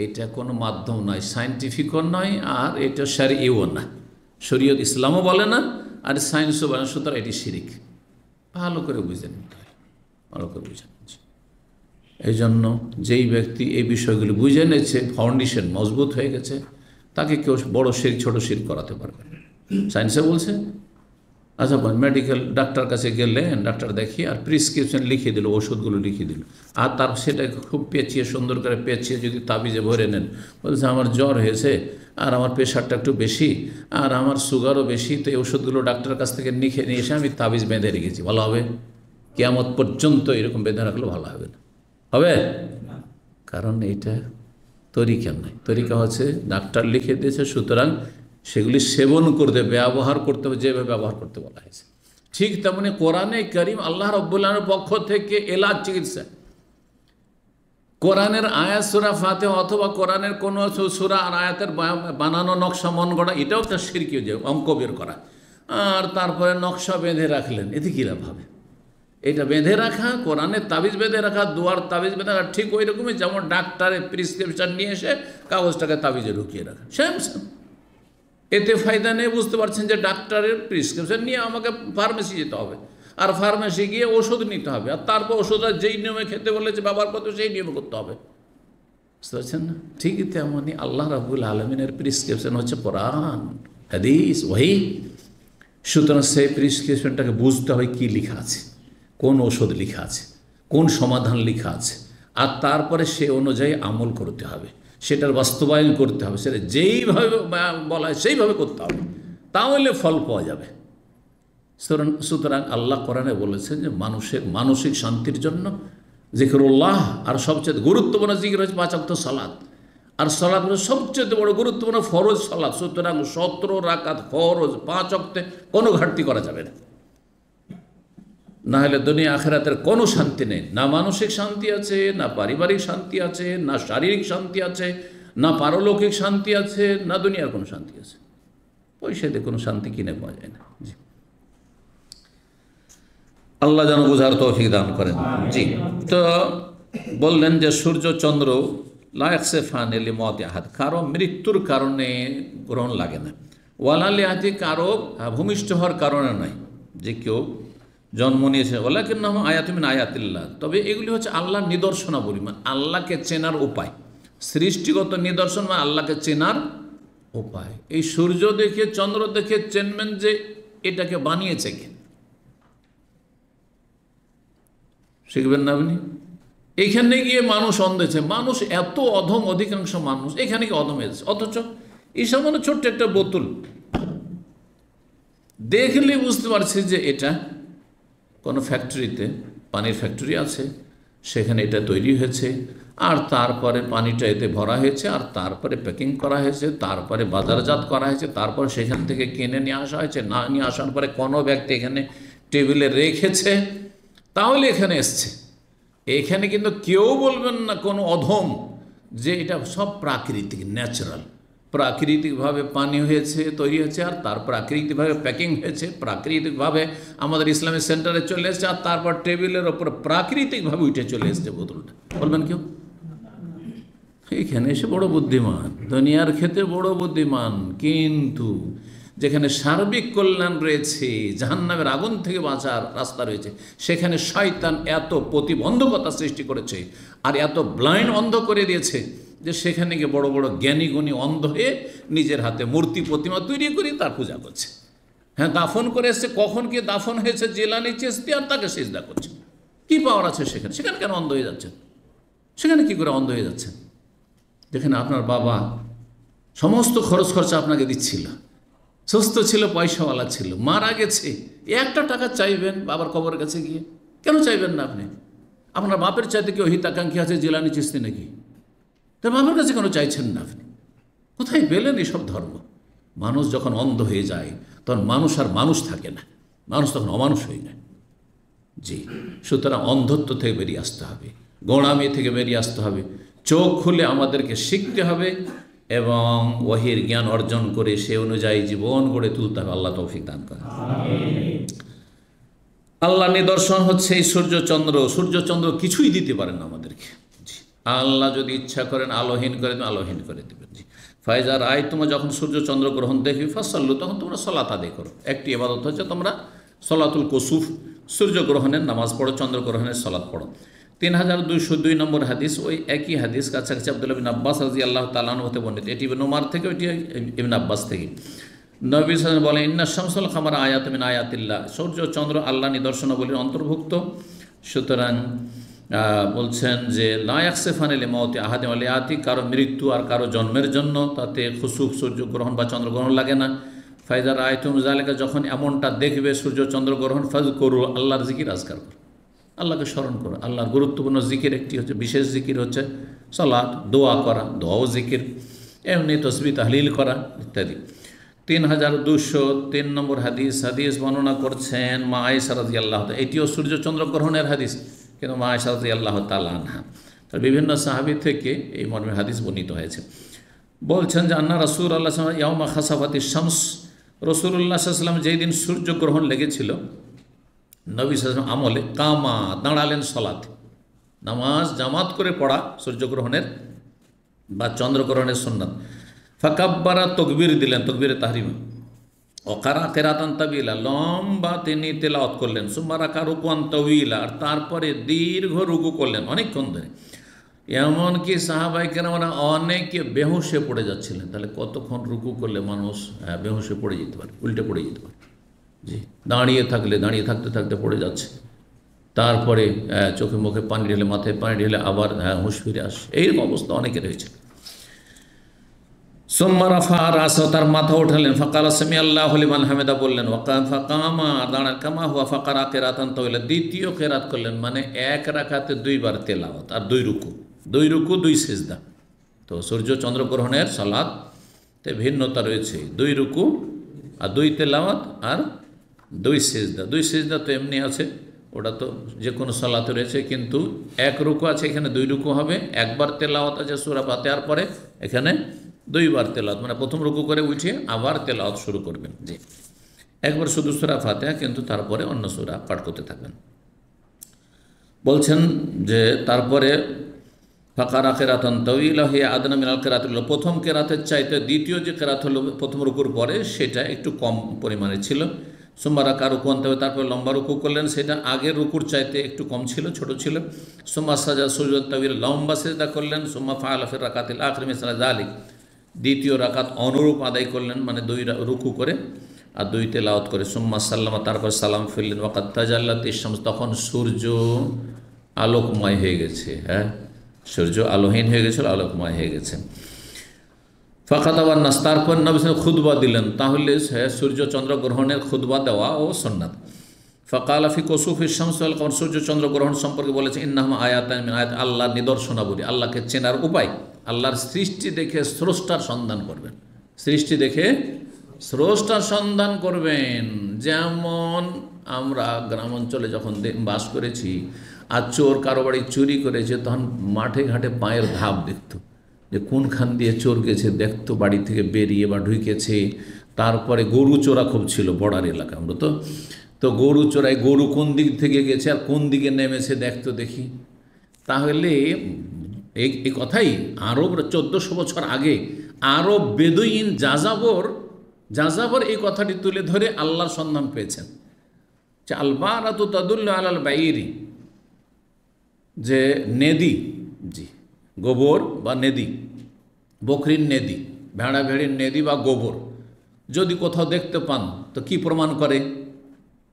Speaker 4: এটা কোনো মাধ্যম নয়, সায়েন্টিফিকও নয়, আর এটা শরীয়ও না, শরীয়ত ইসলামও বলে না, আর সায়েন্সও বলে না, সুতরাং এটি শিরক। ভালো করে বুঝেন, ভালো করে বুঝেন। এই জন্য যেই ব্যক্তি এই বিষয়গুলি বুঝে নিয়েছে, ফাউন্ডেশন মজবুত হয়ে গেছে, তাকে কেউ বড় শিরক ছোট শিরক করাতে পারবে না। সায়েন্সে বলছে আচ্ছা মেডিকেল ডাক্তার কাছে গেলেন, ডাক্তার দেখিয়ে আর প্রিসক্রিপশন লিখে দিল, ওষুধগুলো লিখে দিল, আর তার সেটাকে খুব পেঁচিয়ে সুন্দর করে পেঁচিয়ে যদি তাবিজে ভরে নেন, বলছে আমার জ্বর হয়েছে আর আমার প্রেশারটা একটু বেশি আর আমার সুগারও বেশি, তো এই ওষুধগুলো ডাক্তারের কাছ থেকে লিখে নিয়ে এসে আমি তাবিজ বেঁধে রেখেছি, ভালো হবে? কিয়ামত পর্যন্ত এরকম বেঁধে রাখলে ভালো হবে না, হবে? কারণ এইটা তরিকা নয়, তরিকা হচ্ছে ডাক্তার লিখে দিয়েছে, সুতরাং সেগুলি সেবন করতে, ব্যবহার করতে হবে যেভাবে ব্যবহার করতে বলা হয়েছে। ঠিক তেমনি কোরআনে কারীম আল্লাহ রাব্বুল আলামিনের পক্ষ থেকে এলাজ চিকিৎসা, কোরআনের আয়াত সূরা ফাতিহা অথবা কোরআনের কোনো সূরা আর আয়াতের বানানো নকশা মন গড়া, এটাও একটা শিরকীয়, যে অঙ্ক বের করা আর তারপরে নকশা বেঁধে রাখলেন, এতে কী লাভ হবে? এটা বেঁধে রাখা, কোরআনের তাবিজ বেঁধে রাখা, দুয়ার তাবিজ বেঁধে রাখা ঠিক ওই রকমই যেমন ডাক্তারের প্রেসক্রিপশন নিয়ে এসে কাগজটাকে তাবিজে ঢুকিয়ে রাখা, সেম সেম। এতে ফায়দা নেই, বুঝতে পারছেন যে ডাক্তারের প্রেসক্রিপশন নিয়ে আমাকে ফার্মেসি যেতে হবে, আর ফার্মেসি গিয়ে ওষুধ নিতে হবে, আর তারপর ওষুধটা যেই নিয়মে খেতে বলেছে ব্যবহার করতে সেই নিয়মে করতে হবে, বুঝতে পারছেন না? ঠিকই তেমনই আল্লাহ রাব্বুল আলামিনের প্রেসক্রিপশন হচ্ছে কোরআন, হাদিস, ওহী। সুতরাং সেই প্রেসক্রিপশনটাকে বুঝতে হয় কী লেখা আছে, কোন ওষুধ লেখা আছে, কোন সমাধান লেখা আছে, আর তারপরে সে অনুযায়ী আমল করতে হবে, সেটার বাস্তবায়ন করতে হবে, সেটা যেইভাবে বলা হয় সেইভাবে করতে হবে, তাহলে ফল পাওয়া যাবে। সুতরাং আল্লাহ কোরআনে বলেছেন যে মানুষের মানসিক শান্তির জন্য জিকরুল্লাহ, আর সবচেয়ে গুরুত্বপূর্ণ জিকির হচ্ছে 5 ওয়াক্ত সালাত, আর সালাত হলো সবচেয়ে বড় গুরুত্বপূর্ণ ফরজ সালাত। সুতরাং 17 রাকাত ফরজ 5 ওয়াক্তে কোনো ঘাটতি করা যাবে না, না হলে দুনিয়া আখিরাতের কোনো শান্তি নেই, না মানসিক শান্তি আছে, না পারিবারিক শান্তি আছে, না শারীরিক শান্তি আছে, না পারলৌকিক শান্তি আছে, না দুনিয়ার কোনো শান্তি আছে। পয়সা দিয়ে কোনো শান্তি কিনে পাওয়া যায় না। জি, আল্লাহ যেন বোঝার তৌফিক দান করেন। জি, তো বললেন যে সূর্য চন্দ্র লায়াকসেফান লিমাউতি আহাদ, কারো মৃত্যুর কারণে গ্রহণ লাগে না, ওয়ালা লিআতি, কারো ভূমিষ্ঠ হওয়ার কারণে নয়, যে কেউ জন্ম নিয়েছে, ওয়ালাকিন নাহু আয়াতুম মিন আয়াতিল্লাহ, তবে এগুলি হচ্ছে আল্লাহর নিদর্শনাবলী, মানে আল্লাহকে চেনার উপায়, সৃষ্টিগত নিদর্শন মানে আল্লাহকে চেনার উপায়। এই সূর্য দেখে চন্দ্র দেখে চেনবেন যে এটাকে বানিয়েছে কে, শিখবেন না আপনি? এইখানে গিয়ে মানুষ অন্ধেছে, মানুষ এত অধম, অধিকাংশ মানুষ এখানে গিয়ে অধম হয়েছে, অথচ এই সামান্য ছোট্ট একটা বোতল দেখলে বুঝতে পারছে যে এটা কোনো ফ্যাক্টরিতে, পানির ফ্যাক্টরি আছে, সেখানে এটা তৈরি হয়েছে, আর তারপরে পানিটা এতে ভরা হয়েছে, আর তারপরে প্যাকিং করা হয়েছে, তারপরে বাজারজাত করা হয়েছে, তারপর সেখান থেকে কিনে নিয়ে আসা হয়েছে, না নিয়ে আসার পরে কোনো ব্যক্তি এখানে টেবিলে রেখেছে, তাহলে এখানে এসছে। এখানে কিন্তু কেউ বলবেন না কোনো অধম যে এটা সব প্রাকৃতিক, ন্যাচারাল, প্রাকৃতিকভাবে পানি হয়েছে, তৈরি হয়েছে, আর তার প্রাকৃতিকভাবে প্যাকিং হয়েছে, প্রাকৃতিকভাবে আমাদের ইসলামিক সেন্টারে চলে এসেছে, আর তারপর টেবিলের ওপর প্রাকৃতিকভাবে উঠে চলে এসছে বোতলটা, বলবেন কেউ? এখানে এসে বড় বুদ্ধিমান, দুনিয়ার ক্ষেত্রে বড় বুদ্ধিমান, কিন্তু যেখানে সার্বিক কল্যাণ রয়েছে, জাহান্নামের আগুন থেকে বাঁচার রাস্তা রয়েছে, সেখানে শয়তান এত প্রতিবন্ধকতা সৃষ্টি করেছে আর এত ব্লাইন্ড অন্ধ করে দিয়েছে যে সেখানে গিয়ে বড় বড় জ্ঞানী গুণী অন্ধ হয়ে নিজের হাতে মূর্তি প্রতিমা তৈরি করে তার পূজা করছে। হ্যাঁ, দাফন করে এসছে, কখন কি দাফন হয়েছে জিলানী চিশতি, আর তাকে সিজদা করছে। কি পাওয়ার আছে সেখানে? সেখানে কেন অন্ধ হয়ে যাচ্ছেন? সেখানে কি করে অন্ধ হয়ে যাচ্ছেন? যেখানে আপনার বাবা সমস্ত খরচ খরচা আপনাকে দিচ্ছিল, সুস্থ ছিল, পয়সাওয়ালা ছিল, মারা গেছে, একটা টাকা চাইবেন বাবার কবরের কাছে গিয়ে? কেন চাইবেন না আপনি? আপনার বাপের চাইতে কেউ হিতাকাঙ্ক্ষী আছে জিলানী চিশতি নাকি? তাই বাবার কাছে কেন চাইছেন না আপনি? কোথায় পেলেন এসব ধর্ম? মানুষ যখন অন্ধ হয়ে যায় তখন মানুষ আর মানুষ থাকে না, মানুষ তখন অমানুষ হয়ে যায়। জি, সুতরাং অন্ধত্ব থেকে বেরিয়ে আসতে হবে, গোঁড়ামি থেকে বেরিয়ে আসতে হবে, চোখ খুলে আমাদেরকে শিখতে হবে এবং ওহীর জ্ঞান অর্জন করে সে অনুযায়ী জীবন গড়ে তুলতে হবে। আল্লাহ তৌফিক দান করেন। আল্লাহ নিদর্শন হচ্ছে এই সূর্যচন্দ্র। সূর্যচন্দ্র কিছুই দিতে পারেন না আমাদেরকে। জি, আল্লাহ যদি ইচ্ছা করেন আলোহীন করে দেবেন, আলোহীন করে দেবেন। জি, ফায়জার আয়, তোমরা যখন সূর্যচন্দ্র গ্রহণ দেখবে ফাসাল্লু, তখন তোমরা সলাত আদায় করো। একটি ইবাদত হচ্ছে তোমরা সলাতুল কুসুফ, সূর্যগ্রহণের নামাজ পড়ো, চন্দ্রগ্রহণের সলাত পড়ো। 3202 নম্বর হাদিস, ওই একই হাদিস কাছাকাছি আব্দুল্লাহ বিন আব্বাস রাদিয়াল্লাহু তাআলা আনহু হতে বর্ণিত। এটি ইবনে উমর থেকে, ওইটি ইবনে আব্বাস থেকে। নবী সাল্লাল্লাহু আলাইহি ওয়াসাল্লাম বলেন, ইন্না শামসুল কামারা আয়াতুম মিন আয়াতিল্লাহ, সূর্য চন্দ্র আল্লাহ নিদর্শনাবলীর অন্তর্ভুক্ত। সুতরাং বলছেন যে লা ইয়াকসিফানি লিমাউতি আহাদিন ওয়া লিয়াতি, কারো মৃত্যু আর কারো জন্মের জন্য তাতে খুসুফ সূর্যগ্রহণ বা চন্দ্রগ্রহণ লাগে না। ফাইদা রাআইতুম যালিকা, যখন এমনটা দেখবে সূর্য চন্দ্রগ্রহণ, ফাযকুরু, আল্লাহর জিকির আজকার করো, আল্লাহকে স্মরণ করো। আল্লাহর গুরুত্বপূর্ণ জিকির একটি হচ্ছে, বিশেষ জিকির হচ্ছে সালাত, দোয়া করা, দোয়াও জিকির, এমনি তসবিহ তাহলিল করা ইত্যাদি। 3203 নম্বর হাদিস বর্ণনা করছেন মা আয়েশা রাদিয়াল্লাহু তাআলা। এটিও সূর্য চন্দ্রগ্রহণের হাদিস, কিন্তু মা আয়েশা রাদিয়াল্লাহু তাআলা আনহা, তার বিভিন্ন সাহাবী থেকে এই মর্মে হাদিস বর্ণিত হয়েছে। বলছেন যে আন্না রাসূলুল্লাহ সাল্লাল্লাহু আলাইহি ওয়াসাল্লাম ইয়াউমা খাসাফাতিশ শামস, রাসূলুল্লাহ সাল্লাল্লাহু আলাইহি ওয়াসাল্লাম যেই দিন সূর্যগ্রহণ লেগেছিল, নবী সাল্লাল্লাহু আলাইহি ওয়াসাল্লাম আমলে কামা, দাঁড়ালেন সালাত, নামাজ জামাত করে পড়া সূর্যগ্রহণের বা চন্দ্রগ্রহণের সুন্নাত। ফাকাব্বারা, তকবীর দিলেন, তকবীরে তাহরিমা। ওকারা কেরাতান তাবিলা, লম্বা তিনি তেলাওয়াত করলেন। সুম্মা রাকা রুকুআন তাওয়িলা, আর তারপরে দীর্ঘ রুকু করলেন অনেকক্ষণ ধরে। এমনকি সাহাবায়ে কেরামরা অনেকে বেহুশে পড়ে যাচ্ছিলেন। তাহলে কতক্ষণ রুকু করলে মানুষ বেহুশে পড়ে যেতে পারে, উল্টে পড়ে যেতে পারে। জি, দাঁড়িয়ে থাকতে থাকতে পড়ে যাচ্ছে, তারপরে চোখে মুখে পানি ঢেলে, মাথায় পানি ঢেলে আবার হুঁশ ফিরে আসে, এইরকম অবস্থা অনেকের হয়েছে। সুম্মা রাফা রাসা, তার মাথা উঠালেন। ফাকালা সামি আল্লাহু লিমান হামিদা বললেন। ফাকামা, দাঁড়ান। কামা হুয়া ফাকারা কিরাতান তাওয়িলা, দ্বিতীয় কিরাত করলেন, মানে এক রাকাতে দুইবার তেলাওয়াত আর দুই রুকু দুই সিজদা। তো সূর্য চন্দ্রগ্রহণের সালাতে ভিন্নতা রয়েছে, দুই রুকু আর দুই তেলাওয়াত আর দুই সিজদা তো এমনি আছে, ওটা তো যে কোনো সালাতে রয়েছে, কিন্তু এক রুকু আছে, এখানে দুই রুকু হবে। একবার তেলাওয়াত আছে সূরা ফাতিহার পরে, এখানে দুইবার তেলাওয়াত, মানে প্রথম রুকু করে উঠে আবার তেলাওয়াত শুরু করবেন। জি, একবার শুধু সূরা ফাতিহা, কিন্তু তারপরে অন্য সূরা পাঠ করতে থাকবেন। বলছেন যে তারপরে ফাকারা কিরাতান তাওয়িলা হিয়া আদনা মিনাল কিরাতিল, প্রথম কিরাতের চাইতে দ্বিতীয় যে কিরাত হলো প্রথম রুকুর পরে, সেটা একটু কম পরিমাণে ছিল। সুম্মা রাকা রুকুআন তাওয়িলা, তারপরে লম্বা রুকু করলেন, সেটা আগের রুকুর চাইতে একটু কম ছিল, ছোট ছিল। সুম্মা সাজা সুজুদান তাওয়িলা, লম্বা সিজদা করলেন। সুম্মা ফাআলা ফির রাকাতিল আখির মিসলা যালিক, দ্বিতীয় রাকাত অনুরূপ আদায় করলেন, মানে দুই রুকু করে আর দুই তেলাওয়াত করে। সুম্মা সাল্লামা, তারপর সালাম ফিরলেন। ওয়াকাদ তাজাল্লাতিশ শামস, তখন সূর্য আলোকময় হয়ে গেছে। সূর্য আলোহীন হয়ে গেছিল, আলোকময় হয়ে গেছে। ফাখাতাবান নাস, তারপর নবী সাল্লাল্লাহু খুতবা দিলেন। তাহলে সূর্য চন্দ্রগ্রহণের খুতবা দেওয়া ও সুন্নাত। ফাকালা ফি কুসুফিশ শামস ওয়াল কমর, সূর্য চন্দ্রগ্রহণ সম্পর্কে বলেছে ইন্নাহুমা আয়াতান মিন আয়াত, আল্লাহর নিদর্শনাবলী, আল্লাহকে চেনার উপায়। আল্লাহর সৃষ্টি দেখে স্রষ্টার সন্ধান করবেন, সৃষ্টি দেখে স্রষ্টার সন্ধান করবেন। যেমন আমরা গ্রাম অঞ্চলে যখন বাস করেছি, আর চোর কারো বাড়ি চুরি করেছে, তখন মাঠে ঘাটে পায়ের ধাপ দেখতো, যে কোনখান দিয়ে চোর গেছে দেখতো, বাড়ি থেকে বেরিয়ে বা ঢুকেছে। তারপরে গরু চোরা খুব ছিল বর্ডার এলাকা, আমরা তো গরু চোরাই, গরু কোন দিক থেকে গেছে আর কোন দিকে নেমেছে দেখতো, দেখি। তাহলে এই কথাই আরব 1400 বছর আগে আরব বেদুইন যাযাবর এই কথাটি তুলে ধরে আল্লাহর সন্ধান পেয়েছেন, যে আলবারাতু তাদুল্লু আলাল বাইরি, যে নেদি, জি, গোবর বা নেদি, বকরির নেদি, ভেড়া ভেড়ির নেদি বা গোবর যদি কোথাও দেখতে পান, তো কি প্রমাণ করে?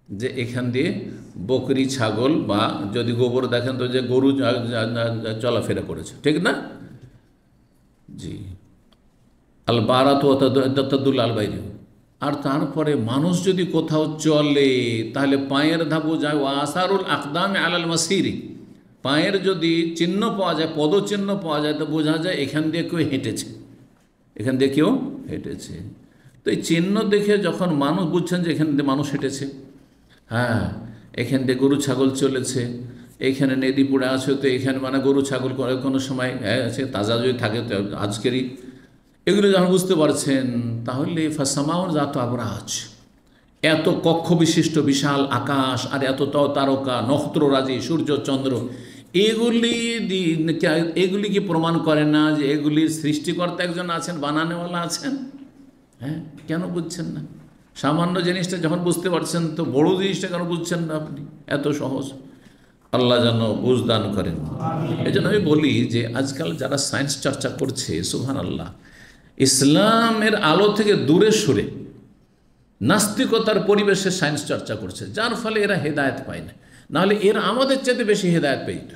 Speaker 4: যে এখান দিয়ে বকরি, ছাগল বা যদি গোবর দেখেন, তো যে গরু চলাফেরা করেছে, ঠিক না? জি, আল বারাত তাদুল আল বাইরি। আর তারপরে মানুষ যদি কোথাও চলে, তাহলে পায়ের ধাবু যায়, ওয়াসারুল আকদাম আলাল মাসিরি, পায়ের যদি চিহ্ন পাওয়া যায়, পদচিহ্ন পাওয়া যায়, তো বোঝা যায় এখান দিয়ে কেউ হেঁটেছে, এখান দিয়ে কেউ হেঁটেছে। তো এই চিহ্ন দেখে যখন মানুষ বুঝছেন যে এখান দিয়ে মানুষ হেঁটেছে, হ্যাঁ, এখান দিয়ে গরু ছাগল চলেছে, এইখানে নদী পড়ে আছে, তো এখানে মানে গরু ছাগল কোনো সময় আছে, তাজা যদি থাকে তো আজকেরই, এগুলো যখন বুঝতে পারছেন, তাহলে ফাসামাউন জাত আবরাজ, এত কক্ষ বিশিষ্ট বিশাল আকাশ আর এত তারকা, নক্ষত্ররাজি, সূর্য চন্দ্র, এগুলি কি প্রমাণ করে না যে এগুলির সৃষ্টিকর্তা একজন আছেন, বানানেওয়ালা আছেন? হ্যাঁ, কেন বুঝছেন না? সামান্য জিনিসটা যখন বুঝতে পারছেন, তো বড় জিনিসটা কেন বুঝছেন না আপনি? এত সহজ। আল্লাহ যেন বুঝদান করেন। এই জন্য আমি বলি যে আজকাল যারা সায়েন্স চর্চা করছে, সুবহানাল্লাহ, ইসলামের আলো থেকে দূরে সরে নাস্তিকতার পরিবেশে সায়েন্স চর্চা করছে, যার ফলে এরা হেদায়েত পায় না। নাহলে এরা আমাদের চাইতে বেশি হেদায়েত পেত,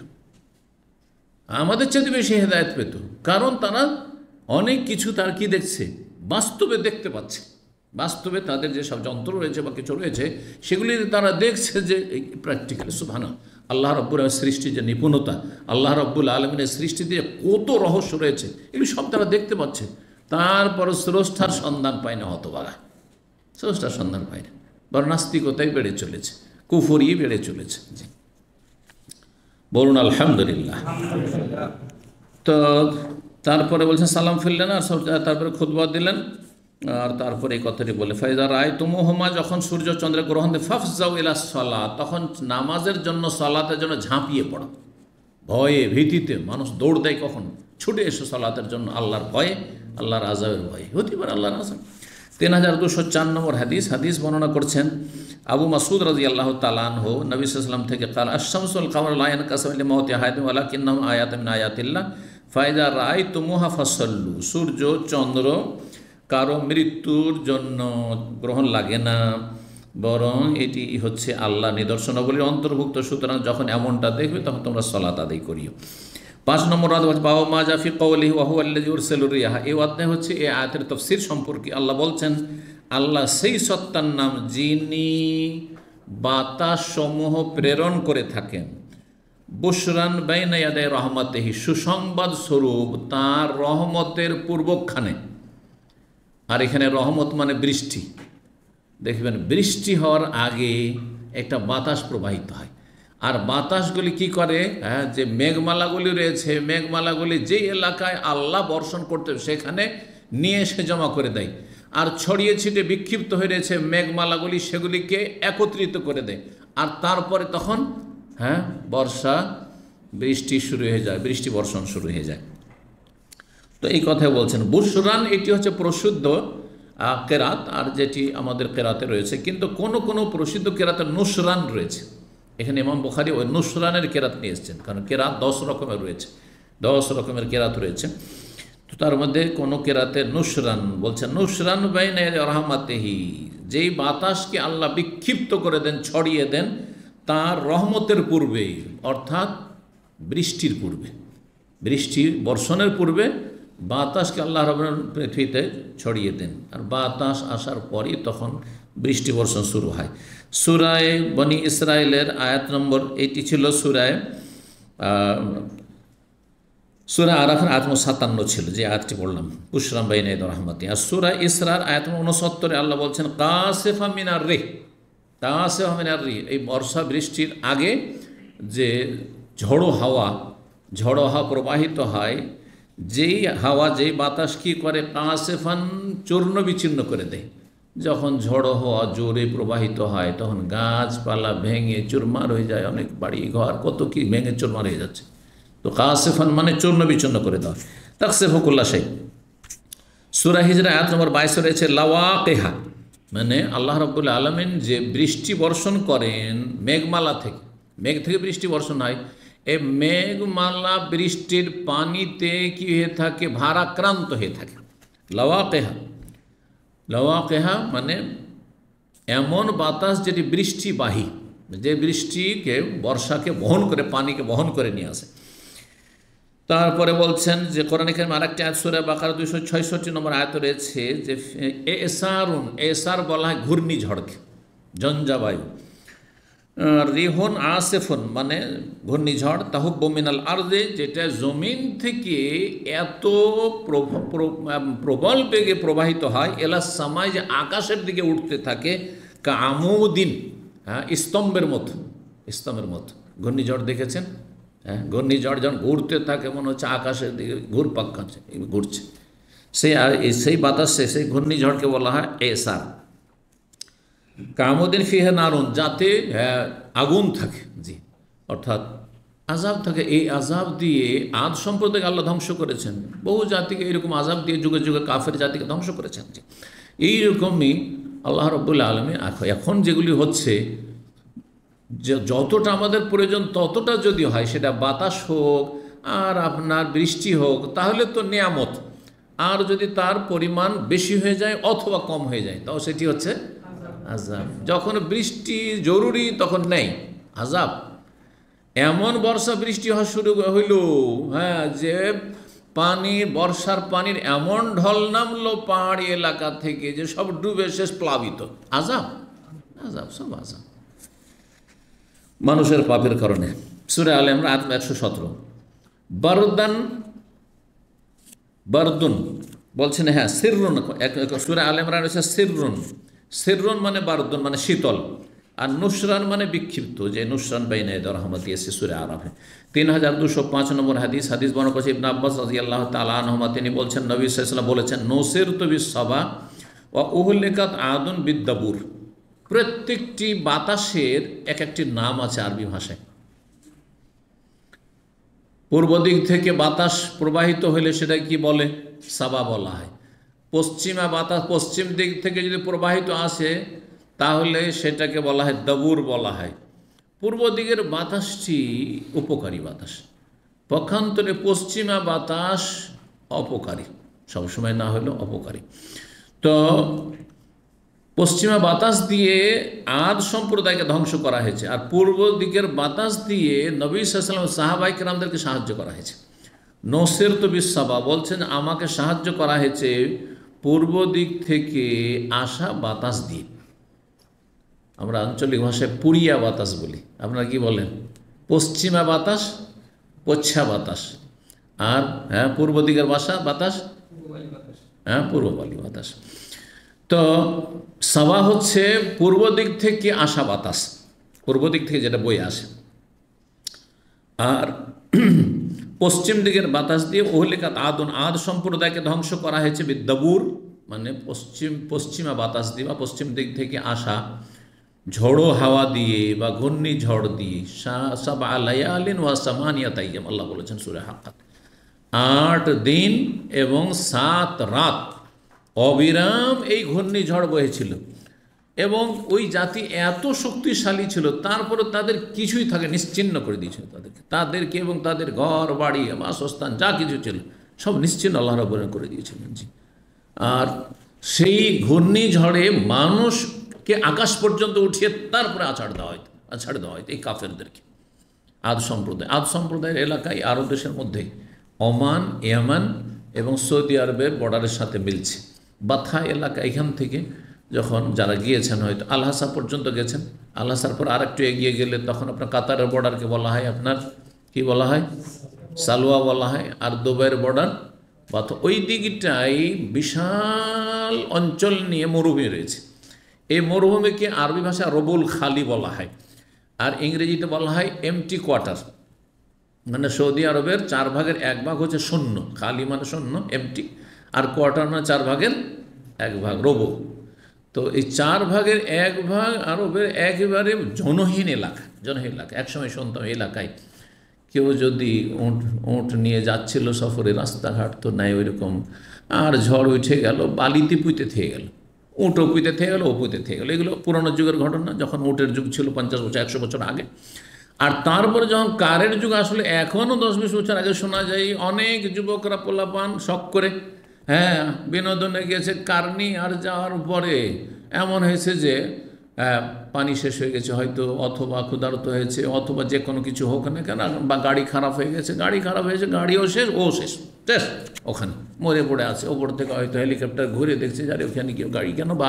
Speaker 4: আমাদের চাইতে বেশি হেদায়েত পেত, কারণ তারা অনেক কিছু তার কি দেখছে, বাস্তবে দেখতে পাচ্ছে। বাস্তবে তাদের যেসব যন্ত্র রয়েছে বা কিছু রয়েছে সেগুলি তারা দেখছে যে প্র্যাকটিক্যাল। সুবহানাল্লাহ, আল্লাহ রাব্বুল আলামিনের সৃষ্টির যে নিপুণতা, আল্লাহ রাব্বুল আলামিনের সৃষ্টিতে কত রহস্য রয়েছে, এগুলি সব তারা দেখতে পাচ্ছে। তারপর স্রষ্টার সন্ধান পায় না, হতভাগা, স্রষ্টার সন্ধান পায় না, বরং নাস্তিকতাই বেড়ে চলেছে, কুফরি বেড়ে চলেছে। জি, বলুন আলহামদুলিল্লাহ। তো তারপরে বলছেন সালাম ফিরলেন, আর তারপরে খুতবা দিলেন, আর তারপরে এই কথাটি বলে ফাইজা রায় তুমুহুমা, যখন সূর্য চন্দ্রের গ্রহণ দেয়, ফাফজাউ ইলা সালাত, তখন নামাজের জন্য, সালাতের জন্য ঝাঁপিয়ে পড়ো। ভয়ে ভীতিতে মানুষ দৌড় দেয়, কখন ছুটে এসো সালাতের জন্য, আল্লাহর ভয়ে, আল্লাহর আযাবের ভয়ে। হতে পারে আল্লাহর আযাব। 3204 নম্বর হাদিস বর্ণনা করছেন আবু মাসউদ রাদিয়াল্লাহু তাআলা আনহু, নবী সাল্লাল্লাহু আলাইহি ওয়াসাল্লাম থেকে, কাল আশ-শামসু ওয়াল কামারু লা ইয়ানকাসিফানি লিমাউতি আহাদিন ওয়ালাকিন্নাহুম আয়াতুম মিন আয়াতিল্লাহ ফাইজা রাআইতুমুহা ফাসাল্লু। সূর্য চন্দ্র কারো মৃত্যুর জন্য গ্রহণ লাগে না, বরং এটি হচ্ছে আল্লাহ নিদর্শনাবলীর অন্তর্ভুক্ত, সুতরাং যখন এমনটা দেখবে তখন তোমরা সালাত আদায় করিও। 5 নম্বর বাবা মা জাফি কওলিহি ওয়া হুয়া আল্লাযী ইউরসিলু রিয়াহা, এই অধ্যায় হচ্ছে এই আয়াতের তাফসীর সম্পর্কে। আল্লাহ বলছেন, আল্লাহ সেই সত্তার নাম যিনি বাতাস সমূহ প্রেরণ করে থাকেন, বুশরান বাইনা ইয়াদাই রহমাতিহি, সুসংবাদ স্বরূপ তাঁর রহমতের পূর্বক্ষণে। আর এখানে রহমত মানে বৃষ্টি। দেখবেন বৃষ্টি হওয়ার আগে একটা বাতাস প্রবাহিত হয়, আর বাতাসগুলি কি করে, যে মেঘমালাগুলি রয়েছে, মেঘমালাগুলি যেই এলাকায় আল্লাহ বর্ষণ করতে সেখানে নিয়ে এসে জমা করে দেয়, আর ছড়িয়ে ছিটে বিক্ষিপ্ত হয়ে রয়েছে মেঘমালাগুলি সেগুলিকে একত্রিত করে দেয়, আর তারপরে তখন বর্ষা, বৃষ্টি শুরু হয়ে যায়, বৃষ্টি বর্ষণ শুরু হয়ে যায়। তো এই কথাই বলছেন বুশরান, এটি হচ্ছে প্রসিদ্ধ কেরাত, আর যেটি আমাদের কেরাতে রয়েছে, কিন্তু কোনো প্রসিদ্ধ কেরাতে নুসরান রয়েছে। এখানে ইমাম বুখারী ওই নুসরানের কেরাত নিয়ে এসেছেন, কারণ কেরাত 10 রকমের রয়েছে, 10 রকমের কেরাত রয়েছে। তো তার মধ্যে কোনো কেরাতে নুসরান বলছেন, নুসরান বাইনা রহমাতিহি, যেই বাতাসকে আল্লাহ বিক্ষিপ্ত করে দেন, ছড়িয়ে দেন তার রহমতের পূর্বে, অর্থাৎ বৃষ্টির পূর্বে, বৃষ্টি বর্ষণের পূর্বে বাতাসকে আল্লাহ রাব্বুল পৃথিবীতে ছড়িয়ে দেন, আর বাতাস আসার পরই তখন বৃষ্টি বর্ষণ শুরু হয়। সূরায়ে বনি ইসরাইলের আয়াত নম্বর, এটি ছিল সূরা আরাফের আয়াত 57 ছিল, যে আয়াতটি পড়লাম, বুশরান বাইনা ইয়াদাই রহমাতি। আর সূরা ইসরার আয়াত 69 আল্লাহ বলছেন কাসিফা মিনার রিহ, কাসিফা মিনার রিহ, এই বর্ষা বৃষ্টির আগে যে ঝড়ো হাওয়া প্রবাহিত হয়, যেই হাওয়া, যেই বাতাস কী করে, কাসিফান, চূর্ণ বিচ্ছিন্ন করে দেয়। যখন ঝড়ো হওয়া জোরে প্রবাহিত হয় তখন গাছপালা ভেঙে চুরমার হয়ে যায়, অনেক বাড়ি ঘর কত কি ভেঙে চুরমার হয়ে যাচ্ছে। তো কাসিফান মানে চূর্ণ বিচ্ছিন্ন করে দেওয়া, তাকসিফু কুল্লা শাই। সূরা হিজরা আয়াত নম্বর 22 রয়েছে লাওয়াকিহা, মানে আল্লাহ রাব্বুল আলামিন যে বৃষ্টি বর্ষণ করেন মেঘমালা থেকে, মেঘ থেকে বৃষ্টি বর্ষণ হয়, এই মেঘমালা বৃষ্টির পানিতে কি হয়ে থাকে, ভারাক্রান্ত হয়ে থাকে। লাওয়াকিহা মানে এমন বাতাস যেটি বৃষ্টিবাহী, যে বৃষ্টিকে, বর্ষাকে বহন করে, পানিকে বহন করে নিয়ে আসে। তারপরে বলছেন যে কোরআনে কারিমে আরেকটি আয়াত সূরা বাকারা 266 নম্বর আয়াত রয়েছে যে এসার বলা হয় ঘূর্ণিঝড়কে, ঝঞ্ঝাবায়ু। রিহুন আসিফুন মানে ঘূর্ণিঝড়, তাহুব্বু মিনাল আরদে, যেটা জমিন থেকে এত প্রবল বেগে প্রবাহিত হয়, এলা সামাই, যে আকাশের দিকে উঠতে থাকে, কামুদিন, স্তম্ভের মতো, ঘূর্ণিঝড় দেখেছেন? ঘূর্ণিঝড় যখন ঘুরতে থাকে মনে হচ্ছে আকাশের দিকে ঘুরপাক খাচ্ছে, ঘুরছে, সেই বাতাসে সেই ঘূর্ণিঝড়কে বলা হয় এসার। কামুদিন ফিহে নারুন, যাতে আগুন থাকে, জি, অর্থাৎ আযাব থাকে। এই আযাব দিয়ে আদ সম্প্রদায়কে আল্লাহ ধ্বংস করেছেন, বহু জাতিকে এরকম আযাব দিয়ে যুগে যুগে কাফের জাতিকে ধ্বংস করেছেন। জি, এইরকমই আল্লাহ রাব্বুল আলামিন এখন যেগুলি হচ্ছে, যে যতটা আমাদের প্রয়োজন ততটা যদি হয়, সেটা বাতাস হোক আর আপনার বৃষ্টি হোক, তাহলে তো নিয়ামত। আর যদি তার পরিমাণ বেশি হয়ে যায় অথবা কম হয়ে যায়, তাও সেটি হচ্ছে আযাব। যখন বৃষ্টি জরুরি তখন নেই, আযাব। এমন বর্ষা বৃষ্টি হওয়া শুরু হইল, হ্যাঁ, যে বর্ষার পানির এমন ঢল নামলো পাহাড়ি এলাকা থেকে যে সব ডুবে শেষ প্লাবিত। আযাব, আযাব, সব আযাব মানুষের পাপের কারণে। সূরা আলে ইমরান 117। বারদুন বলছেন, হ্যাঁ, সিররুন। সূরা আলে ইমরান হচ্ছে সিররুন। সিররুন মানে বারদুন মানে শীতল, আর নুসরান মানে বিক্ষিপ্ত, যে নুসরান বাইনা ইয়াদাই রাহমাতি এসেছে সূরা আরাফে। 3205 নম্বর হাদিস বর্ণনা করেছে ইবনে আব্বাস রাদিয়াল্লাহু তাআলা আনহুমা। তিনি বলছেন, নবী সাল্লাল্লাহু আলাইহি ওয়াসাল্লাম বলেছেন, নুসিরতু বিস-সাবা ওয়া উহলিকাত আদুন বিদ-দাবুর। প্রত্যেকটি বাতাসের এক একটি নাম আছে আরবি ভাষায়। পূর্ব দিক থেকে বাতাস প্রবাহিত হলে সেটা কি বলে? সাবা বলা হয়। পশ্চিমা বাতাস পশ্চিম দিক থেকে যদি প্রবাহিত আসে তাহলে সেটাকে বলা হয় দাবুর বলা হয়। পূর্ব দিকের বাতাসটি উপকারী বাতাস, পক্ষান্তরে পশ্চিমা বাতাস অপকারী, সবসময় না হলেও অপকারী। তো পশ্চিমা বাতাস দিয়ে আদ সম্প্রদায়কে ধ্বংস করা হয়েছে, আর পূর্ব দিকের বাতাস দিয়ে নবী সাল্লাল্লাহু আলাইহি ওয়াসাল্লাম সাহাবায়ে কেরামদেরকে সাহায্য করা হয়েছে। নসিরতু বিস-সাবা বলছেন, আমাকে সাহায্য করা হয়েছে পূর্ব দিক থেকে আসা বাতাস দিয়ে। আমরা আঞ্চলিক ভাষায় পুরিয়া বাতাস বলি, আপনারা কি বলেন? পশ্চিমা বাতাস, পচ্ছা বাতাস, আর হ্যাঁ পূর্ব দিকের বাতাস, হ্যাঁ পূর্ববালী বাতাস। তো সাবা হচ্ছে পূর্ব দিক থেকে আসা বাতাস, পূর্ব দিক থেকে যেটা বয়ে আসে। আর পশ্চিম দিকের বাতাস দিয়ে ওহলিকাত আদুন, আদ সম্প্রদায়কে ধ্বংস করা হয়েছে বিদ-দাবুর মানে পশ্চিমা বাতাস দিয়ে বা পশ্চিম দিক থেকে আসা ঝড়ো হাওয়া দিয়ে বা ঘূর্ণিঝড় দিয়ে। সাবআ লায়ালিন ওয়া সামানিয়াতা আইয়াম, আল্লাহ বলেছেন সূরা হাক্কাত, 8 দিন এবং 7 রাত অবিরাম এই ঘূর্ণিঝড় বহেছিল। এবং ওই জাতি এত শক্তিশালী ছিল, তারপরে তাদের কিছুই থাকে নিশ্চিহ্ন করে দিয়েছিল তাদেরকে এবং তাদের ঘর বাড়ি বাসস্থান যা কিছু ছিল সব নিশ্চিহ্ন আল্লাহ রাব্বুল করে দিয়েছিলেন। জি। আর সেই ঘূর্ণিঝড়ে মানুষকে আকাশ পর্যন্ত উঠিয়ে তারপরে আছাড় দেওয়া হয়তো এই কাফেরদেরকে। আদ সম্প্রদায়ের এলাকায় আরব দেশের মধ্যে ওমান, ইয়ামান এবং সৌদি আরবের বর্ডারের সাথে মিলছে। বাথা এলাকা, এখান থেকে যখন যারা গিয়েছেন হয়তো আল-হাসা পর্যন্ত গেছেন, আল-হাসার পর আর একটু এগিয়ে গেলে তখন আপনার কাতারের বর্ডারকে বলা হয় আপনার কি বলা হয়? সালোয়া বলা হয়। আর দুবাইয়ের বর্ডার বাথা, ওই দিকটাই বিশাল অঞ্চল নিয়ে মরুভূমি রয়েছে। এই মরুভূমিকে আরবি ভাষায় রবুল খালি বলা হয়, আর ইংরেজিতে বলা হয় এমটি কোয়ার্টার। মানে সৌদি আরবের 4 ভাগের 1 ভাগ হচ্ছে শূন্য, খালি মানে শূন্য, এমটি, আর কোয়ার্টার মানে 4 ভাগের 1 ভাগ রবু। তো এই 4 ভাগের 1 ভাগ আরবের একেবারে জনহীন এলাকা। একসময় শুনতাম এলাকায় কেউ যদি উঁট নিয়ে যাচ্ছিল সফরে, রাস্তাঘাট তো নাই ওইরকম, আর ঝড় উঠে গেল, বালিতে পুঁতে থেকে গেল, উঁটও পুঁতে থেকে গেল, ও পুঁতে থেকে গেল। এগুলো পুরনো যুগের ঘটনা, যখন উটের যুগ ছিল 50 বছর 100 বছর আগে। আর তারপরে যখন কারের যুগ আসলে, এখনও 10-20 বছর আগে শোনা যায় অনেক যুবকরা পোলাপান শখ করে হ্যাঁ বিনোদনে গেছে কার নিয়ে, আর যাওয়ার পরে এমন হয়েছে যে পানি শেষ হয়ে গেছে হয়তো, অথবা ক্ষুধার্ত হয়েছে, অথবা যে কোনো কিছু হোক না কেন, বা গাড়ি খারাপ হয়ে গেছে, গাড়িও শেষ, ও শেষ, ওখানে মরে পড়ে আছে। ওপর থেকে হয়তো হেলিকপ্টার ঘুরে দেখছে যারে ওখানে কেউ গাড়ি কেন, বা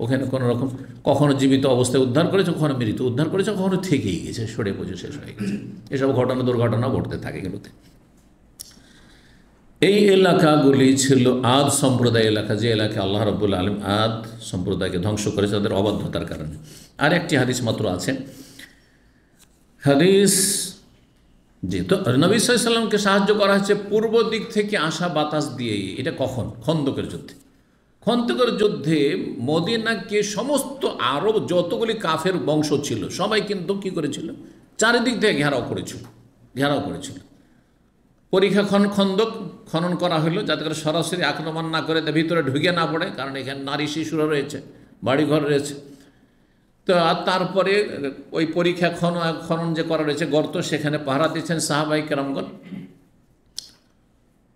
Speaker 4: ওখানে কোনো রকম কখনো জীবিত অবস্থায় উদ্ধার করেছে, কখনো মৃত উদ্ধার করেছে, কখনো থেকেই গেছে, সরে পড়ে শেষ হয়ে গেছে। এসব দুর্ঘটনা ঘটতে থাকে এগুলোতে। এই এলাকাগুলি ছিল আদ সম্প্রদায় এলাকা, যে এলাকা আল্লাহ রাব্বুল আলামিন আদ সম্প্রদায়কে ধ্বংস করেছে তাদের অবাধ্যতার কারণে। আর একটি হাদিস মাত্র আছে, হাদিস জি। তো নবী সাল্লাল্লাহু আলাইহি ওয়াসাল্লামকে সাহায্য করা হয়েছে পূর্ব দিক থেকে আসা বাতাস দিয়ে। এটা কখন? খন্দকের যুদ্ধে মদিনাকে সমস্ত আরব যতগুলি কাফের বংশ ছিল সবাই কিন্তু কী করেছিল? চারিদিক থেকে ঘেরাও করেছিল। পরীক্ষা খন্দক খনন করা হলো যাতে করে সরাসরি আক্রমণ না করে ভিতরে ঢুকে না পড়ে, কারণ এখানে নারী শিশুরা রয়েছে, বাড়িঘর রয়েছে। তো আর তারপরে ওই পরীক্ষা খনন যে করা রয়েছে গর্ত, সেখানে পাহারা দিচ্ছেন সাহাবায়ে কেরামগণ।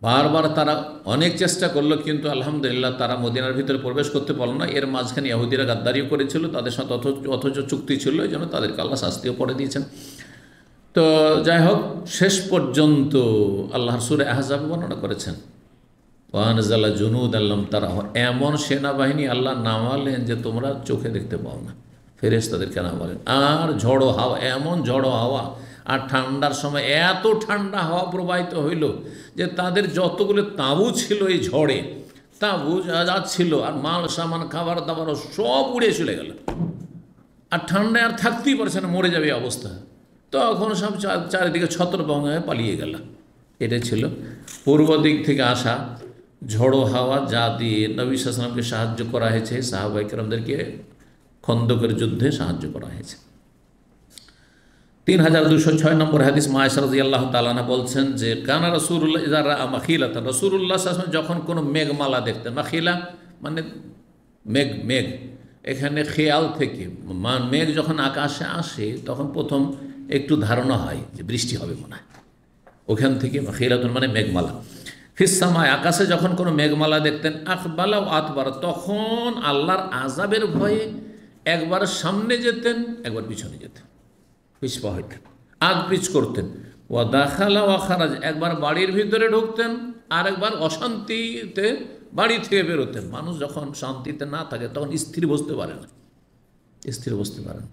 Speaker 4: বারবার তারা অনেক চেষ্টা করলো, কিন্তু আলহামদুলিল্লাহ তারা মদিনার ভিতরে প্রবেশ করতে পারল না। এর মাঝখানে ইহুদিরা গাদ্দারিও করেছিল তাদের সাথে, অথচ চুক্তি ছিল, এই জন্য তাদেরকে আল্লাহ শাস্তিও পড়ে দিয়েছেন। তো যাই হোক, শেষ পর্যন্ত আল্লাহর সূরা আহজাব বর্ণনা করেছেন, ওয়ানজালা জুনুদ আল্লাম তারা, এমন সেনাবাহিনী আল্লাহ নামালেন যে তোমরা চোখে দেখতে পাও না, ফেরেশতাদেরকে নামালেন। আর ঝড়ো হাওয়া, এমন ঝড়ো হাওয়া, আর ঠান্ডার সময় এত ঠান্ডা হাওয়া প্রবাহিত হইল যে তাদের যতগুলো তাঁবু ছিল এই ঝড়ে, তাঁবু যা ছিল আর মাল সামান খাবার দাবারও সব উড়ে চলে গেল। আর ঠান্ডায় আর থাকতেই পারছে না, মরে যাবে অবস্থা। তখন সব চারিদিকে ছত্রভঙ্গ হয়ে পালিয়ে গেল। এটা ছিল পূর্ব দিক থেকে আসা ঝড়ো হাওয়া, যা দিয়ে নবী সাল্লাল্লাহু আলাইহি ওয়াসাল্লামকে সাহায্য করা হয়েছে, সাহাবায়ে কেরামদেরকে খন্দকের যুদ্ধে সাহায্য করা হয়েছে। 3206 নম্বর হাদিস, মা আয়েশা রাদিয়াল্লাহু তাআলা আনহা বলছেন যে কানা রাসূলুল্লাহ ইযা রাআ মাখিলাতান, রাসূলুল্লাহ সাল্লাল্লাহু আলাইহি ওয়াসাল্লাম যখন কোনো মেঘমালা দেখতেন, মাখিলা মানে মেঘ, মেঘ এখানে খেয়াল থেকে, মেঘ যখন আকাশে আসে তখন প্রথম একটু ধারণা হয় যে বৃষ্টি হবে মনে হয়, ওখান থেকে মাখিলাতুন মানে মেঘমালা। ফিসসামায়, আকাশে যখন কোনো মেঘমালা দেখতেন, আকবালা ও আতবার, তখন আল্লাহর আযাবের ভয়ে একবার সামনে যেতেন, একবার পিছনে যেতেন, পিছপা হইতেন, আগ পিছ করতেন। ওয়া দাখালা ওয়া খারাজ, একবার বাড়ির ভিতরে ঢুকতেন, আর একবার অশান্তিতে বাড়ি থেকে বেরোতেন। মানুষ যখন শান্তিতে না থাকে তখন স্থির বসতে পারে না, স্থির বসতে পারে না।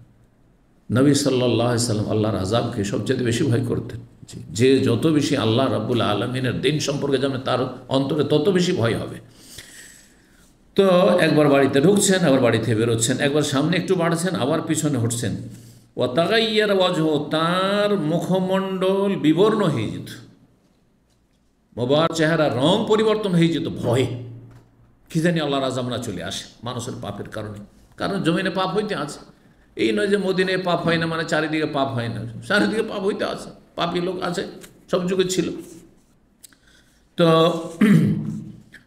Speaker 4: নবী সাল্লাল্লাহু আলাইহি ওয়াসাল্লাম আল্লাহর আযাবকে সবচেয়ে বেশি ভয় করতেন। যে যত বেশি আল্লাহ রাব্বুল আলামিনের দিন সম্পর্কে জানে, তার অন্তরে তত বেশি ভয় হবে। তো একবার বাড়িতে ঢুকছেন, আবার বাড়ি থেকে বেরোচ্ছেন, একবার সামনে একটু বাড়ছেন, আবার পিছনে হটছেন। ও তাগাইয়ার ওয়াজহ, তার মুখমণ্ডল বিবর্ণ হয়ে যেত, মোবার চেহারা রং পরিবর্তন হয়ে যেত ভয়ে, কি জানি আল্লাহর আযাব না চলে আসে মানুষের পাপের কারণে। কারণ জমিনে পাপ হইতে আছে, এই নয় যে মদিনায় পাপ হয় না মানে চারিদিকে পাপ হয় না, চারিদিকে পাপ হইতে আছে, পাপী লোক আছে, সব যুগে ছিল। তো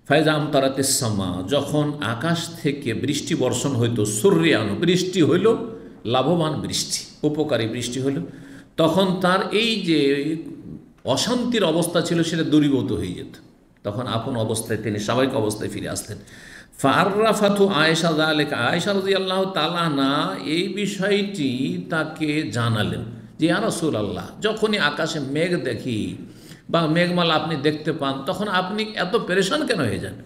Speaker 4: ফায়জা আমতারাতিস সামা, যখন আকাশ থেকে বৃষ্টি বর্ষণ হইতো, সুররিয়ান, বৃষ্টি হইল, লাভবান বৃষ্টি, উপকারী বৃষ্টি হইল, তখন তার এই যে অশান্তির অবস্থা ছিল সেটা দূরীভূত হয়ে যেত, তখন আপন অবস্থায় তিনি স্বাভাবিক অবস্থায় ফিরে আসতেন। ফাররাফাতু আয়েশা যালিকা, আয়েশা রাদিয়াল্লাহু তাআলা আনহা এই বিষয়টি তাকে জানালেন যে ইয়া রাসূলুল্লাহ, যখনই আকাশে মেঘ দেখি বা মেঘমালা আপনি দেখতে পান, তখন আপনি এত পেরেশান কেন হয়ে যান,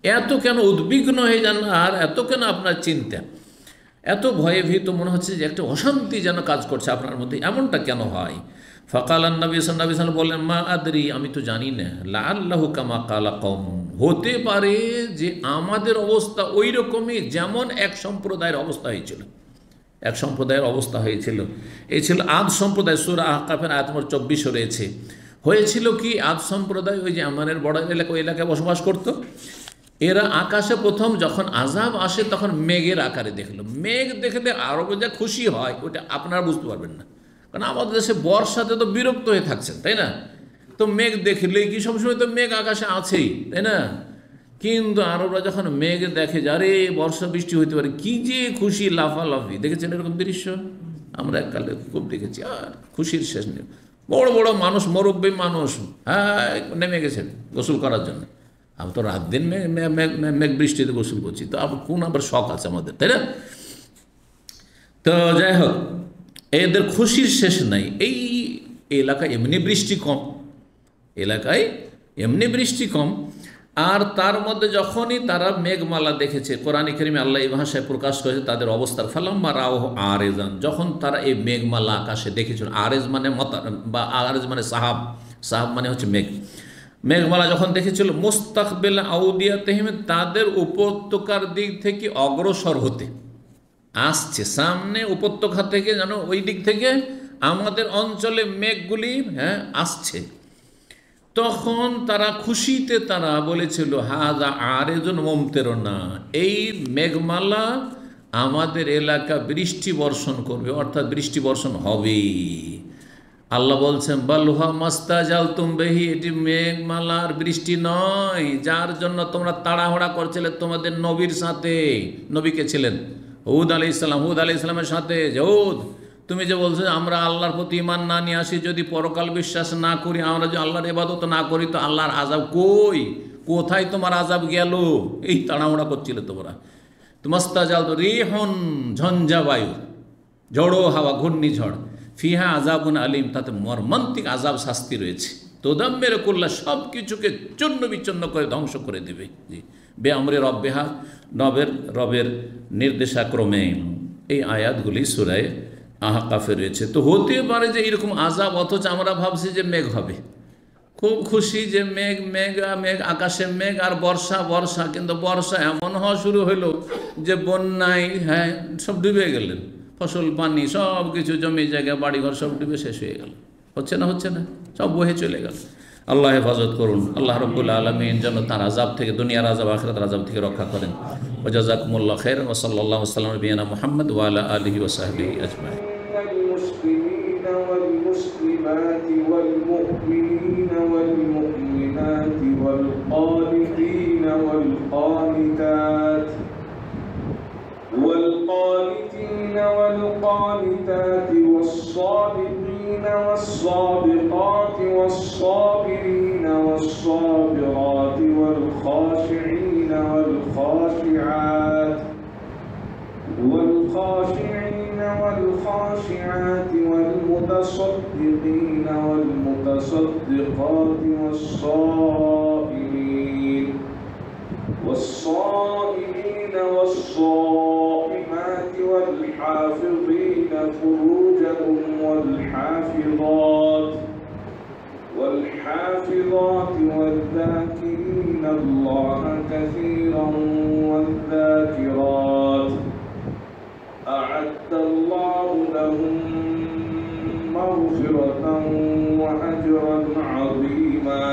Speaker 4: এত কেন উদ্বিগ্ন হয়ে যান, আর এত কেন আপনার চিন্তা, এত ভয়ে ভীত মনে হচ্ছে যে একটা অশান্তি যেন কাজ করছে আপনার মধ্যে, এমনটা কেন হয়? ফাকালান নবী সাল্লাল্লাহু আলাইহি ওয়াসাল্লাম বললেন, মা আদরি, আমি তো জানি না, লাআল্লাহু কামা কালা কওম, হতে পারে যে আমাদের অবস্থা ওই রকমই যেমন এক সম্প্রদায়ের অবস্থা হয়েছিল, এক সম্প্রদায়ের অবস্থা হয়েছিল। এই ছিল আদ সম্প্রদায়, সূরা আহকাফের আয়াত নম্বর 24 রয়েছে। হয়েছিল কি, আদ সম্প্রদায় ওই যে আমানের বড় এলাকা, ওই এলাকায় বসবাস করত। এরা আকাশে প্রথম যখন আযাব আসে তখন মেঘের আকারে দেখলো, মেঘ দেখে আরো যা খুশি হয় ওটা আপনারা বুঝতে পারবেন না, কারণ আমাদের দেশে বর্ষাতে তো বিরক্ত হয়ে থাকছেন, তাই না? তো মেঘ দেখলেই কি, সবসময় তো মেঘ আকাশে আছেই, তাই না? কিন্তু আরবরা যখন মেঘ দেখে যে আরে বর্ষা বৃষ্টি হইতে পারে, কি যে খুশি, লাফালাফি। দেখেছেন এরকম দৃশ্য? আমরা এককালে খুব দেখেছি, আর খুশির শেষ নেই। বড় বড় মানুষ, মুরব্বী মানুষ, হ্যাঁ নেমে গেছেন গোসল করার জন্য। আমি তো রাত দিন মেঘ বৃষ্টিতে গোসল করছি, তো কোন আবার শখ আছে আমাদের, তাই না? তো যাই হোক, এদের খুশির শেষ নাই। এই এলাকায় এমনি বৃষ্টি কম, এলাকায় এমনি বৃষ্টি কম, আর তার মধ্যে যখনই তারা মেঘমালা দেখেছে, কোরআনে কারিমে আল্লাহ এই ভাষায় প্রকাশ করেছে তাদের অবস্থার, ফালাম্মা রাও আরেজান, যখন তারা এই মেঘমালা আকাশে দেখেছিল, আরেজ মানে মতার বা আরেজ মানে সাহাব, সাহাব মানে হচ্ছে মেঘ, মেঘমালা যখন দেখেছিল, মুস্তাকবিল আউদিয়াতিহিম, তাদের উপত্যকার দিক থেকে অগ্রসর হতে আসছে, সামনে উপত্যকা থেকে যেন ওই দিক থেকে আমাদের অঞ্চলে মেঘগুলি আসছে, তখন তারা খুশিতে তারা বলেছিল হাযা আরেজুন মুমতিরুনা, এই মেঘমালা আমাদের এলাকা বৃষ্টি বর্ষণ করবে, অর্থাৎ বৃষ্টি বর্ষণ হবে। আল্লাহ বলছেন বালুহা মাস্তাজালতুম বিহি, এটি মেঘমালার বৃষ্টি নয় যার জন্য তোমরা তাড়াহুড়া করছিলে তোমাদের নবীর সাথে। নবীকে ছিলেন হুদ আলাইহিস সালাম, হুদ আলাইহিস সালামের সাথে, হুদ তুমি যে বলছো আমরা আল্লাহর প্রতি ঈমান না নিয়ে আসি, যদি পরকাল বিশ্বাস না করি, আমরা যদি আল্লাহর ইবাদত না করি, তো আল্লাহর আযাব কই, কোথায় তোমার আযাব গেল? এই তাড়াহুড়া করছিলে তোমরা। তুমাস্তাজাল তো রিহন, ঝঞ্ঝা বায়ু, ঝড়ো হাওয়া, ঘূর্ণিঝড়, ফিহা আযাবুন আলিম, তাতে মর্মান্তিক আযাব, শাস্তি রয়েছে। তোদাম্মের কুল্লা, সব কিছুকে চূর্ণ বিচ্ছন্ন করে ধ্বংস করে দেবে। জি, বে আমরে রব্বেহা, রবের নির্দেশাক্রমে। এই আয়াতগুলি সূরা আহকাফে রয়েছে। তো হতে পারে যে এরকম আযাব, অথচ আমরা ভাবছি যে মেঘ হবে, খুব খুশি যে মেঘ, মেঘ, আকাশে মেঘ আর বর্ষা, কিন্তু বর্ষা এমন হওয়া শুরু হলো যে বন্যায়, হ্যাঁ, সব ডুবে গেলেন, ফসল পানি সব কিছু, জমি জায়গা বাড়িঘর সব ডুবে শেষ হয়ে গেল। হচ্ছে না, সব বহে চলে গেল। আল্লাহ হেফাজত করুন। আল্লাহ রাব্বুল আলামিন যেন তার আযাব থেকে, দুনিয়ার আযাব, আখিরাতের আযাব থেকে রক্ষা করেন। ওয়া জাযাকুমুল্লাহু খাইরান ওয়া সাল্লাল্লাহু আলাইহি ওয়া সাল্লাম নবিয়ানা মুহাম্মদ ওয়া আলা আলিহি ওয়া সাহবিহি আজমাইন।
Speaker 2: المسلمين والمسلمات والمؤمنين والمؤمنات والقانتين والقانتات والصادقين والصادقات والصابرين والصابرات والخاشعين والخاشعات والخاشعات والمتصدقين والمتصدقات والصائمين والصائمات والحافظين فروجهم والحافظات والذاكرين الله كثيرا والذاكرات أعد الله لهم مغفرة وأجرا عظيما.